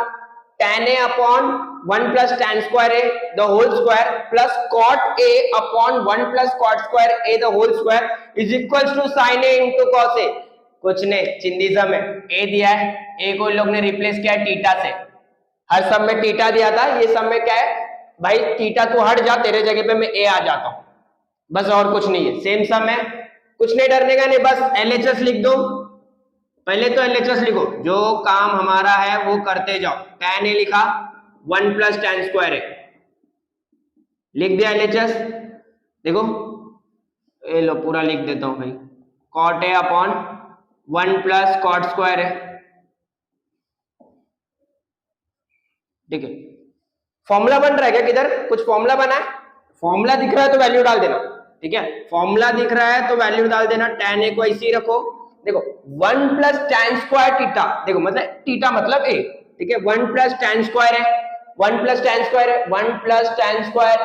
tan a upon 1 plus tan square a the whole square plus cot a upon 1 plus cot square a the whole square is equals to sin a into cos a। कुछ नहीं, चिंदीजम है, a दिया है, a को इन लोग ने रिप्लेस किया है थीटा से। हर सम में थीटा दिया था, ये सम में क्या है भाई, थीटा तू हट जा, तेरे जगह पे मैं a आ जाता हूं, बस और कुछ नहीं है, सेम सम है, कुछ नहीं डरने का नहीं, बस LHS लिख दो। पहले तो LHS लिखो, जो काम हमारा है वो करते जाओ। tan a लिखा 1 प्लस tan स्क्वायर है, लिख दिया LHS। देखो ये लो पूरा लिख देता हूं भाई, cot a upon 1 plus cot square है, ठीक है। फॉर्मूला बन रहा है क्या, किधर कुछ फॉर्मूला बना है? फॉर्मूला दिख रहा है तो वैल्यू डाल देना, ठीक है। फॉर्मूला दिख रहा है तो वैल्यू डाल देना, tan a को ऐसे ही रखो। देखो 1 प्लस tan स्क्वायर थीटा, देखो मतलब थीटा मतलब a, ठीक है। 1 प्लस tan स्क्वायर है, 1 प्लस tan स्क्वायर है, 1 प्लस tan स्क्वायर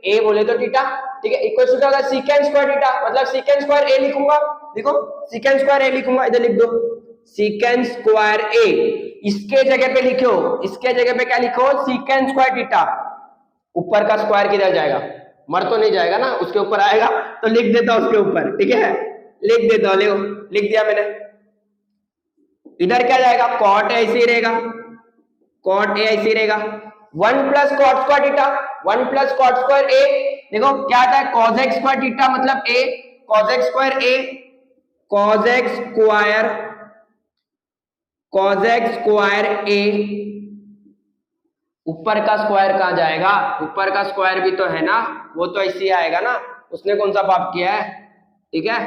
a बोले तो थीटा, ठीक है। इक्वल टू होगा secant स्क्वायर थीटा, मतलब secant स्क्वायर a लिखूंगा, देखो secant स्क्वायर a लिखूंगा, इधर लिख दो secant स्क्वायर a। इसके जगह पे लिखो, इसके जगह पे क्या लिखो, secant स्क्वायर थीटा। ऊपर का स्क्वायर किधर जाएगा, मर तो नहीं जाएगा ना, उसके ऊपर आएगा, तो लिख देता हूं उसके ऊपर, ठीक है। लिख देता हूं, लिख दिया मैंने। इधर क्या जाएगा, कॉट ए ऐसे ही रहेगा, कॉट ए ऐसे ही रहेगा। 1 plus cot square theta, 1 plus cot square A, देखो क्या आता है, cos x स्क्वायर थीटा मतलब a, cos x square a, cos x square, cos x square a। ऊपर का स्क्वायर कहां जाएगा, ऊपर का स्क्वायर भी तो है ना, वो तो ऐसे ही आएगा ना, उसने कौन सा पाप किया है, ठीक है,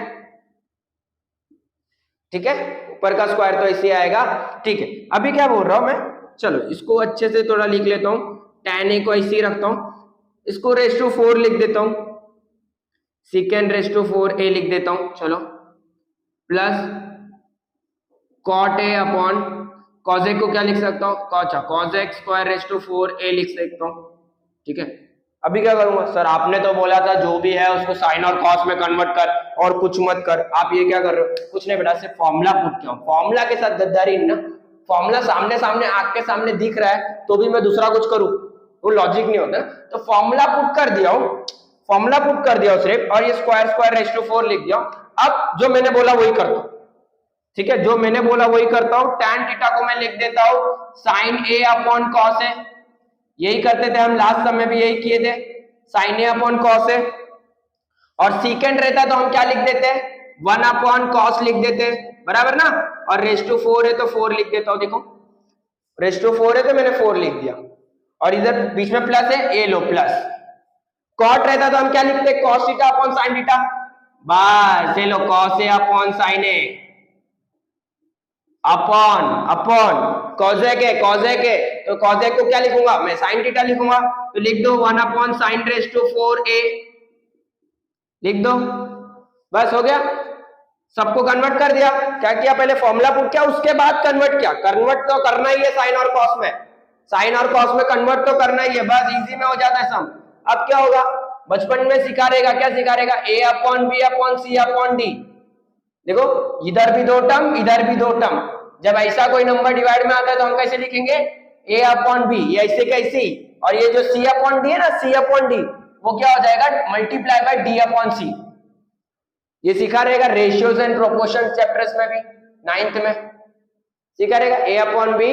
ठीक है। ऊपर का स्क्वायर तो ऐसे ही आएगा, ठीक है। अभी क्या बोल रहा हूं मैं, चलो इसको अच्छे से थोड़ा लिख लेता हूं, tan a को ऐसे ही रखता हूं, इसको रेस टू 4 लिख देता हूं, secant रेस टू 4 a लिख देता हूं, चलो plus cot a upon cos a को क्या लिख सकता हूँ, cos x square raise to 4 a लिख सकता हूँ, ठीक है। अभी क्या करूंगा, सर आपने तो बोला था जो भी है उसको साइन और कॉस में कन्वर्ट कर और कुछ मत कर, आप ये क्या कर रहे हो, कुछ नहीं बेटा, सिर्फ फॉर्मूला पुट किया, फॉर्मूला के साथ गद्दारी ना, फॉर्मूला सामने सामने आंख के सामने दिख रहा है तो भी मैं दूसरा कुछ करूं, वो लॉजिक नहीं होता। तो फॉर्मूला पुट कर दिया हूं, फॉर्मूला पुट कर दिया सिर्फ, और ये स्क्वायर स्क्वायर रेस टू 4 लिख दिया। अब जो मैंने बोला वही करता हूं, ठीक है, जो मैंने बोला वही करता हूं। tan थीटा को मैं लिख देता हूं sin a upon cos a, यही करते थे हम लास्ट समय भी, यही किए थे, sin a upon cos a। और secant रहता तो हम क्या लिख देते, 1 अपॉन cos लिख देते, बराबर ना। और रेस टू 4 है तो 4 लिख देता हूं, देखो रेस टू 4 है तो मैंने 4 लिख दिया, और इधर बीच में प्लस है, ए लो प्लस। cot रहता तो हम क्या लिखते, cos theta upon sin theta, बस ये लो cos a upon sin a upon upon cosec है, कॉजेक है तो कॉजेक को क्या लिखूंगा मैं, साइन थीटा लिखूंगा, तो लिख दो 1 upon sine raise to 4a, लिख दो, बस हो गया। सबको कन्वर्ट कर दिया, क्या किया, पहले फॉर्मूला पुट किया, उसके बाद कन्वर्ट किया। कन्वर्ट तो करना ही है साइन और कॉस में, साइन और कॉस में कन्वर्ट तो करना ही है, बस इजी में हो जाता है सम। अब क्या होगा, बचपन में सिखा रहेगा, क्या सिखा रहेगा, a upon b upon c upon d. देखो इधर भी दो टर्म, इधर भी दो टर्म, जब ऐसा कोई नंबर डिवाइड में आता है तो हम कैसे लिखेंगे, a अपॉन बी, ये ऐसे कैसे ही, और ये जो c अपॉन डी है ना, c अपॉन डी, वो क्या हो जाएगा, मल्टीप्लाई बाय d अपॉन सी। ये सिखा रहेगा रेशियोज एंड प्रोपोर्शन चैप्टर्स में भी, 9th में सिखा रहेगा, a अपॉन बी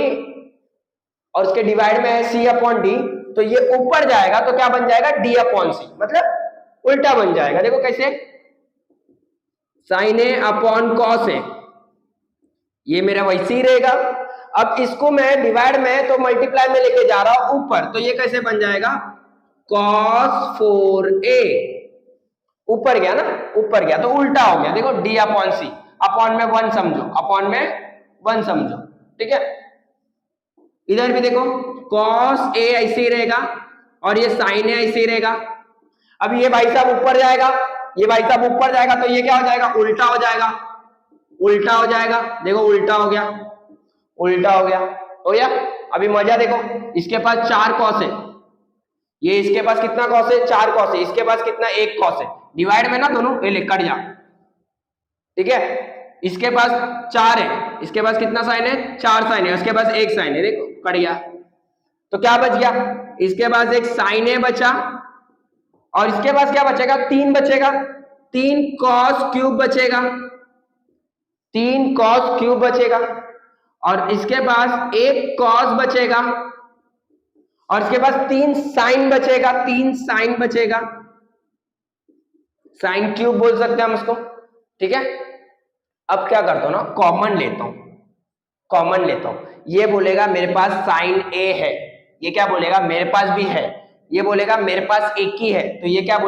और उसके डिवाइड में है c अपॉन डी, तो ये ऊपर जाएगा तो क्या बन जाएगा, d अपॉन सी, मतलब उल्टा बन जाएगा। देखो कैसे, sign A upon cos A, ये मेरा वैसे ही रहेगा। अब इसको मैं डिवाइड में तो मल्टीप्लाई में लेके जा रहा हूं ऊपर, तो ये कैसे बन जाएगा, cos 4a, ऊपर गया ना, ऊपर गया तो उल्टा हो गया, देखो d अपॉन सी, अपॉन में 1 समझो, अपॉन में 1 समझो, ठीक है। इधर भी देखो cos a ऐसे ही रहेगा और ये sin a ऐसे ही रहेगा। अब ये भाई साहब ऊपर जाएगा, ये भाई साहब ऊपर जाएगा तो ये क्या हो जाएगा, उल्टा हो जाएगा, उल्टा हो जाएगा, देखो उल्टा हो गया, उल्टा हो गया, हो गया। अभी मजा देखो, इसके पास 4 कॉस है, ये इसके पास कितना कॉस है, 4 कॉस है, इसके पास कितना 1 कॉस है, डिवाइड में ना दोनों, ये ले कट जा, ठीक है। इसके पास 4 है, इसके पास कितना साइन है, 4 साइन है, उसके पास 1 साइन है, देखो कट गया, तो क्या बच गया, इसके पास एक साइन है बचा, और इसके पास क्या बचेगा, 3 बचेगा, 3 कॉस क्यूब बचेगा, 3 कॉस क्यूब बचेगा, और इसके पास 1 कॉस बचेगा, और इसके पास 3 साइन बचेगा, 3 साइन बचेगा, साइन क्यूब बोल सकते हैं हम इसको, ठीक है। अब क्या करता हूं ना, कॉमन लेता हूं, कॉमन लेता हूं, ये बोलेगा मेरे पास साइन ए है, ये क्या बोलेगा, मेरे पास भी है, ये बोलेगा मेरे पास एक ही है, तो ये क्या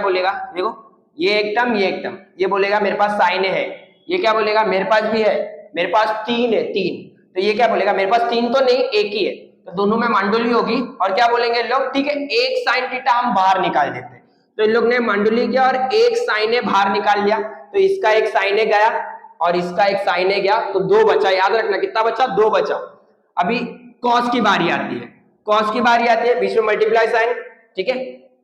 बोलेगा, देखो ये एक टर्म ये एक टर्म, ये बोलेगा मेरे पास साइन है, ये क्या बोलेगा मेरे पास भी है, मेरे पास 3 है 3, तो ये क्या बोलेगा मेरे पास 3 तो नहीं एक ही है, तो दोनों में मांडुली होगी और क्या बोलेंगे लोग, ठीक है एक साइन थीटा हम बाहर निकाल देते हैं, तो इन लोग ने मांडुली किया और एक साइन है बाहर निकाल लिया, तो इसका एक साइन है गया और इसका एक साइन है गया, तो 2 बचा, याद रखना कितना बचा 2 बचा। अभी कॉस की बारी आती है, कॉस की बारी आती है, बीच में मल्टीप्लाई साइन, ठीक है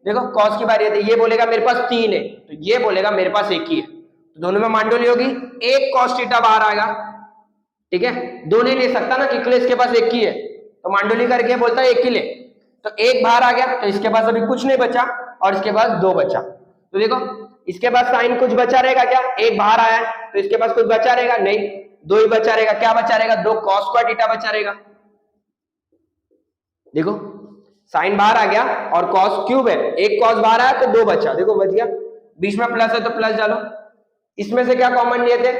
देखो कॉस की बारी आती है, ये बोलेगा मेरे पास 3 है तो ये बोलेगा मेरे पास एक ही है, तो दोनों में मांडुली होगी, एक कॉस थीटा बाहर आएगा, ठीक है दो नहीं ले सकता ना क्योंकि इसके पास एक ही है, तो मांडुली करके बोलता है एक ही ले, तो एक बाहर आ गया, तो इसके पास अभी कुछ नहीं बचा और इसके पास 2 बचा, तो देखो इसके पास साइन कुछ बचा रहेगा क्या, एक बाहर आया है तो इसके पास कुछ बचा रहेगा नहीं, 2 ही बचा रहेगा, क्या बचा रहेगा 2 कॉस स्क्वायर थीटा बचा रहेगा, देखो साइन बाहर आ गया और कॉस क्यूब है, एक कॉस बाहर आया तो 2 बचा, देखो बच गया, बीच में प्लस है तो प्लस डालो, इसमें से क्या कॉमन लिए थे,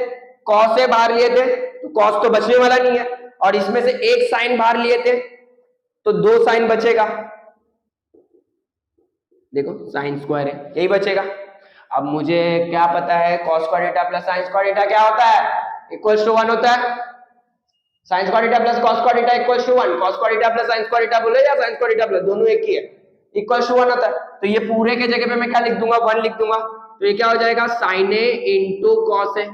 कॉस से बाहर लिए थे तो कॉस तो बचने वाला नहीं है, और इसमें से एक साइन बाहर लिए थे तो 2 साइन बचेगा, देखो साइन स्क्वायर है यही बचेगा। अब मुझे क्या पता है cos square theta plus sine square theta क्या होता है, इक्वल्स टू 1 होता है, sine square theta plus cos square theta equals to 1, cos square theta plus sine square theta बोले या साइन स्क्वायर थीटा प्लस दोनों एक ही है, इक्वल्स टू 1 होता है, तो ये पूरे के जगह पे मैं क्या लिख दूंगा 1 लिख दूंगा, तो ये क्या हो जाएगा sign A into cos A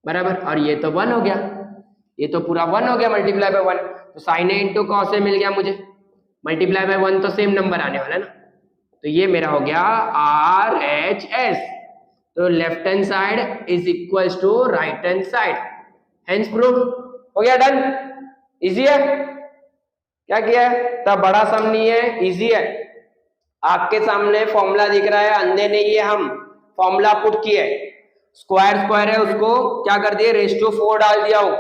बराबर, और ये तो 1 हो गया, ये तो पूरा 1 हो गया मल्टीप्लाई बाय 1, तो sign A into cos A मिल गया मुझे, मल्टीप्लाई बाय 1 तो सेम नंबर आने वाला है ना, तो ये मेरा हो गया आर एच एस, तो left hand side is equals to right hand side, hence prove हो गया, डन, इजी है, क्या किया है तब बड़ा सम नहीं है, इजी है, आपके सामने फॉर्मूला दिख रहा है, अंधे नहीं है हम, फॉर्मूला पुट किए, स्क्वायर स्क्वायर है उसको क्या कर दिए रेस टू 4 डाल दिया हूं,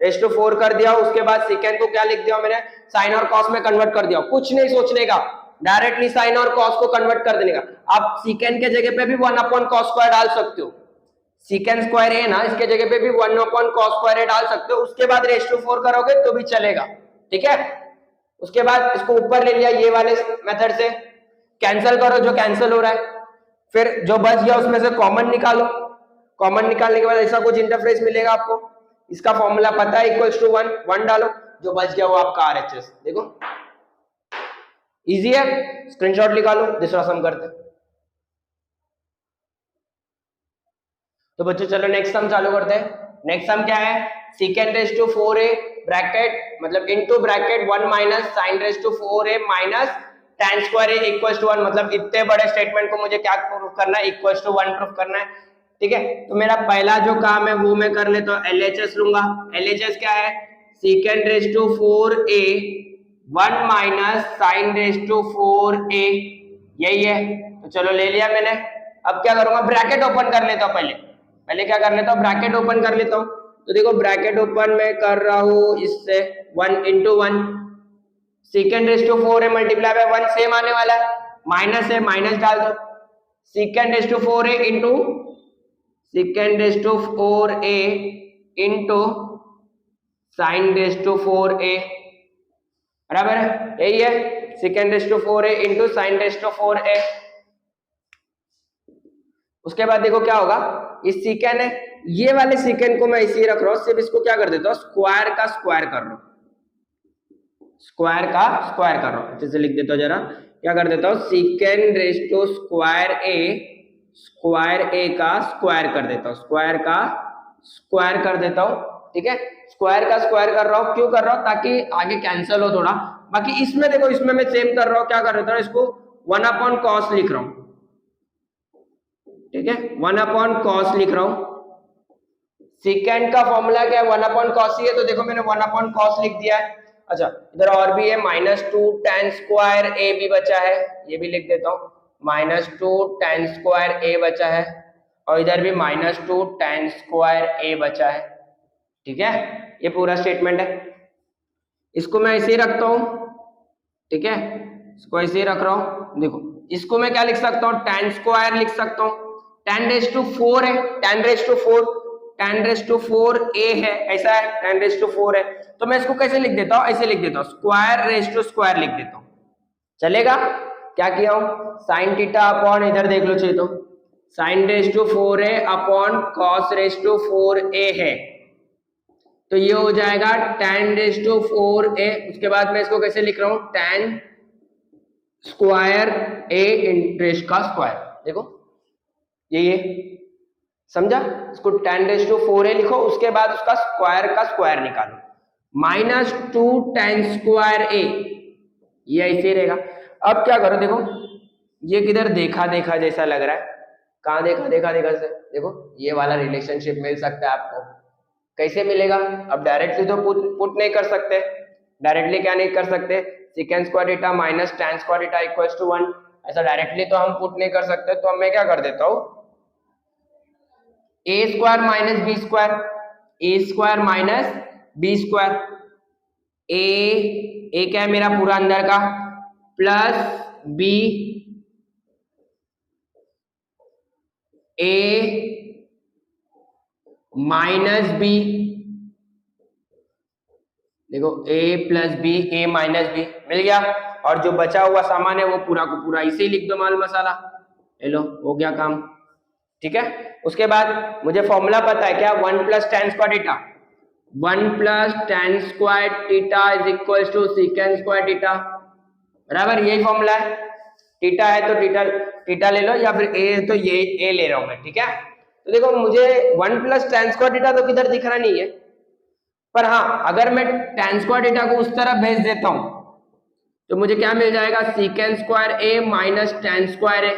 रेस टू 4 कर दिया, उसके बाद सेकेंड को क्या लिख दिया मैंने साइन और कॉस में कन्वर्ट कर दिया, कुछ नहीं सोचने का, डायरेक्टली साइन और कॉस को कन्वर्ट कर देने का, आप सेकेंड के जगह पे भी 1 अपॉन कॉस स्क्वायर डाल सकते हो, सीकेंड स्क्वायर है ना इसके जगह पे भी 1 अपॉन कॉस स्क्वायर है डाल सकते हो, उसके बाद रेस टू 4 करोगे तो भी चलेगा, ठीक है, उसके बाद इसको ऊपर ले लिया ये वाले मेथड से, कैंसिल करो जो कैंसिल हो रहा है, फिर जो बच गया उसमें से कॉमन निकालो, कॉमन निकालने के बाद ऐसा कुछ इंटरफेस मिलेगा आपको, इसका फॉर्मूला पता है इक्वल्स टू 1, 1 डालो, जो बच गया वो आपका आरएचएस, देखो इजी है, स्क्रीनशॉट निकालो, दूसरा सम करते हैं। तो बच्चों चलो नेक्स्ट सम चालू करते हैं, नेक्स्ट सम क्या है, second raise to 4a bracket मतलब into bracket 1 minus sine raise to 4a minus tan square a equals to 1, मतलब इतने बड़े स्टेटमेंट को मुझे क्या प्रूफ करना है, इक्वल्स टू 1 प्रूफ करना है, ठीक है, तो मेरा पहला जो काम है वो मैं कर लेता हूं, LHS लूंगा, LHS क्या है, second raise to 4a 1 minus sine raise to 4a, यही है, तो चलो ले लिया मैंने, अब क्या करूंगा ब्रैकेट ओपन कर लेता हूं, पहले क्या कर लेता हूं ब्रैकेट ओपन कर लेता हूं, तो देखो ब्रैकेट ओपन मैं कर रहा हूं इससे 1 इंटू 1, सेकेंड रेस टू 4 है मल्टीप्लाई बाय 1 सेम आने वाला है, माइनस है माइनस डाल दो, सेकेंड रेस टू 4 है into second raise to 4a into sine raise to 4a बराबर है, यही है, second raise to 4a into sine raise to 4a, उसके बाद देखो क्या होगा, इस सेकेंड है, ये वाले सेकेंड को मैं इसी रख रहा हूं, सिर्फ इसको क्या कर देता हूं स्क्वायर का स्क्वायर कर रहा हूं, स्क्वायर का स्क्वायर कर रहा हूं, अच्छे से लिख देता हूं जरा, क्या कर देता हूं सेकेंड रेस टू स्क्वायर ए का स्क्वायर कर देता हूं, स्क्वायर का स्क्वायर कर देता हूं, ठीक है, स्क्वायर का स्क्वायर कर रहा हूं, क्यों कर रहा हूं ताकि आगे कैंसिल हो थोड़ा, बाकी इसमें देखो इसमें मैं सेम कर रहा हूं, क्या कर देता हूं इसको 1 अपॉन कॉस लिख रहा हूं, ठीक है 1 अपॉन कॉस लिख रहा हूं, सेकेंड का फॉर्मूला क्या है 1 अपॉन कॉस ही है, तो देखो मैंने 1 अपॉन कॉस लिख दिया है, अच्छा इधर और भी है -2 tan स्क्वायर a भी बचा है, ये भी लिख देता हूं, -2 tan स्क्वायर a बचा है, और इधर भी -2 tan स्क्वायर a बचा है, ठीक है, ये पूरा स्टेटमेंट है, इसको मैं ऐसे ही रखता हूं, ठीक है, इसको ऐसे ही रख रहा हूं, देखो इसको मैं क्या लिख सकता हूं tan स्क्वायर लिख सकता हूं, tan रेस टू 4 है, tan रेस टू 4 a है, ऐसा है tan रेस टू 4 है, तो मैं इसको कैसे लिख देता हूं, ऐसे लिख देता हूं स्क्वायर रेस टू स्क्वायर लिख देता हूं, चलेगा? क्या किया हूं, साइन थीटा अपॉन, इधर देख लो चाहिए तो sine raise to 4a upon cos raise to 4a है, तो ये हो जाएगा tan रेज टू 4a। उसके बाद मैं इसको कैसे लिख रहा हूं, tan स्क्वायर a रेज का स्क्वायर, देखो ये समझा, इसको tan रेज टू 4a लिखो, उसके बाद उसका स्क्वायर का स्क्वायर निकालो, माइनस 2 tan स्क्वायर a, ये ऐसे रहेगा। अब क्या करो, देखो ये किधर देखा देखा जैसा लग रहा है, कहाँ देखा देखा देखा से, देखो ये वाला रिलेशनशिप मिल सकता है आपको, कैसे मिलेगा? अब डायरेक्टली तो पुट नहीं कर सकते, डायरेक्टली क्या नहीं कर सकते, second square theta minus tan square theta equals to 1, ऐसा डायरेक्टली तो हम पुट नहीं कर सकते, तो मैं क्या कर देता हूँ, a square minus B square, A square minus B square, A क्या है मेरा पूरा अंदर का, प्लस बी ए माइनस बी, देखो a plus B, A minus B मिल गया, और जो बचा हुआ सामान है वो पूरा को पूरा इसे ही लिख दो माल मसाला, ले लो हो गया काम, ठीक है। उसके बाद मुझे फॉर्मूला पता है क्या, 1 plus tan square theta, 1 plus tan square theta is equal to second square theta, बराबर, यही फॉर्मूला है, थीटा है तो थीटा ले लो, या फिर a है तो ये a ले रहा हूं मैं, ठीक है। तो देखो मुझे 1 प्लस tan स्क्वायर थीटा तो किधर दिख रहा नहीं है, पर हाँ अगर मैं tan स्क्वायर थीटा को उस तरफ भेज देता हूं तो मुझे क्या मिल जाएगा, second square a minus tan square a,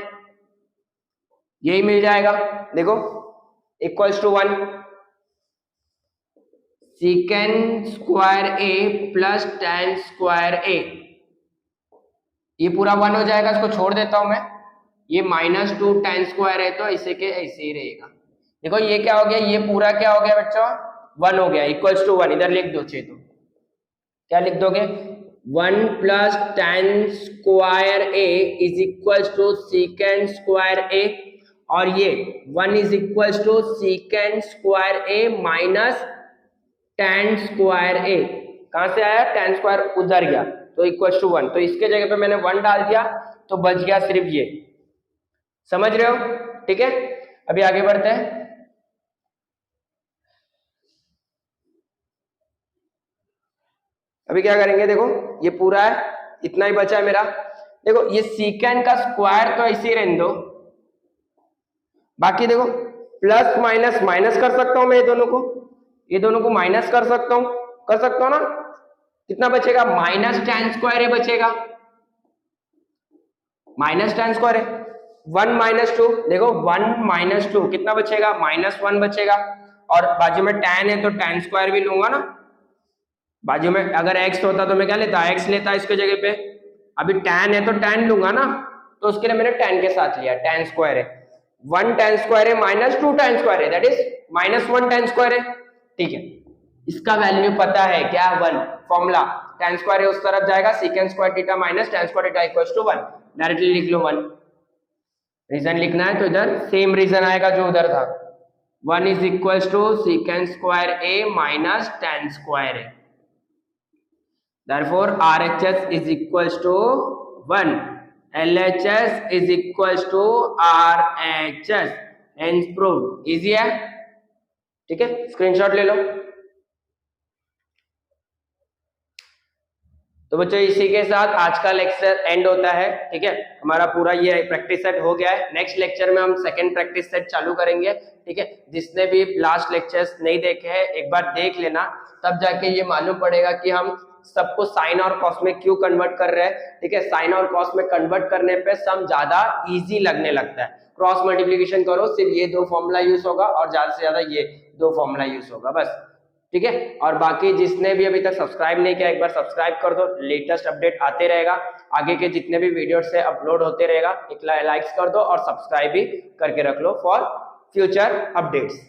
यही मिल जाएगा, देखो equals to 1, second square a plus tan square a, ये पूरा 1 हो जाएगा, इसको छोड़ देता हूं मैं, ये माइनस 2 tan स्क्वायर है तो ऐसे के ऐसे ही रहेगा, देखो ये क्या हो गया, ये पूरा क्या हो गया बच्चों, 1 हो गया, इक्वल्स टू 1, इधर लिख दो चाहिए तो क्या लिख दोगे, 1 plus tan square a is equals to second square a, और ये 1 is equals to second square a minus tan square a, कहां से आया, tan स्क्वायर उधर गया तो इक्वल्स टू 1, तो इसके जगह पे मैंने 1 डाल दिया तो बच गया सिर्फ ये, समझ रहे हो, ठीक है। अभी आगे बढ़ते हैं, अभी क्या करेंगे, देखो ये पूरा है, इतना ही बचा है मेरा, देखो ये सीकेंड का स्क्वायर तो ऐसे ही रहने दो, बाकी देखो प्लस माइनस माइनस कर सकता हूं मैं, ये दोनों को माइनस कर सकता हूं ना, कितना बचेगा, माइनस tan स्क्वायर है बचेगा, माइनस tan स्क्वायर है, 1 माइनस 2, देखो 1 माइनस 2 कितना बचेगा, माइनस 1 बचेगा, और बाजू में tan है तो tan स्क्वायर भी लूंगा ना, बाजू में अगर x होता तो मैं क्या लेता, x लेता इसके जगह पे, अभी tan है तो tan लूंगा ना, तो उसके लिए मैंने tan के साथ लिया, tan स्क्वायर है, 1 tan स्क्वायर है माइनस 2 tan स्क्वायर है, that is minus 1 tan square है, ठीक है। इसका वैल्यू पता है क्या, 1, फॉर्मूला tan स्क्वायर है उस तरफ जाएगा, second square theta minus tan square theta equals to 1, directly लिख लो 1, रीजन लिखना है तो इधर सेम रीजन आएगा जो उधर था, 1 is equals to second square a minus tan square a, therefore RHS is equals to 1, LHS is equals to RHS, hence proved, easy है, ठीक है, स्क्रीनशॉट ले लो। तो बच्चों इसी के साथ आज का लेक्चर एंड होता है, ठीक है, हमारा पूरा ये प्रैक्टिस सेट हो गया है, नेक्स्ट लेक्चर में हम सेकंड प्रैक्टिस सेट चालू करेंगे, ठीक है। जिसने भी लास्ट लेक्चर्स नहीं देखे हैं एक बार देख लेना, तब जाके ये मालूम पड़ेगा कि हम सबको साइन और कॉस में क्यों कन्वर्ट कर रहे हैं, ठीक है। साइन और कॉस में कन्वर्ट करने पे सम ज्यादा इजी लगने लगता है, क्रॉस मल्टीप्लिकेशन करो सिर्फ ये 2 फॉर्मूला यूज होगा और ज्यादा से ज्यादा ये 2 फॉर्मूला यूज होगा बस, ठीक है। और बाकी जिसने भी अभी तक सब्सक्राइब नहीं किया एक बार सब्सक्राइब कर दो, लेटेस्ट अपडेट आते रहेगा, आगे के जितने भी वीडियो से अपलोड होते रहेगा, एक लाइक्स कर दो और सब्सक्राइब भी करके रख लो फॉर फ्यूचर अपडेट्स।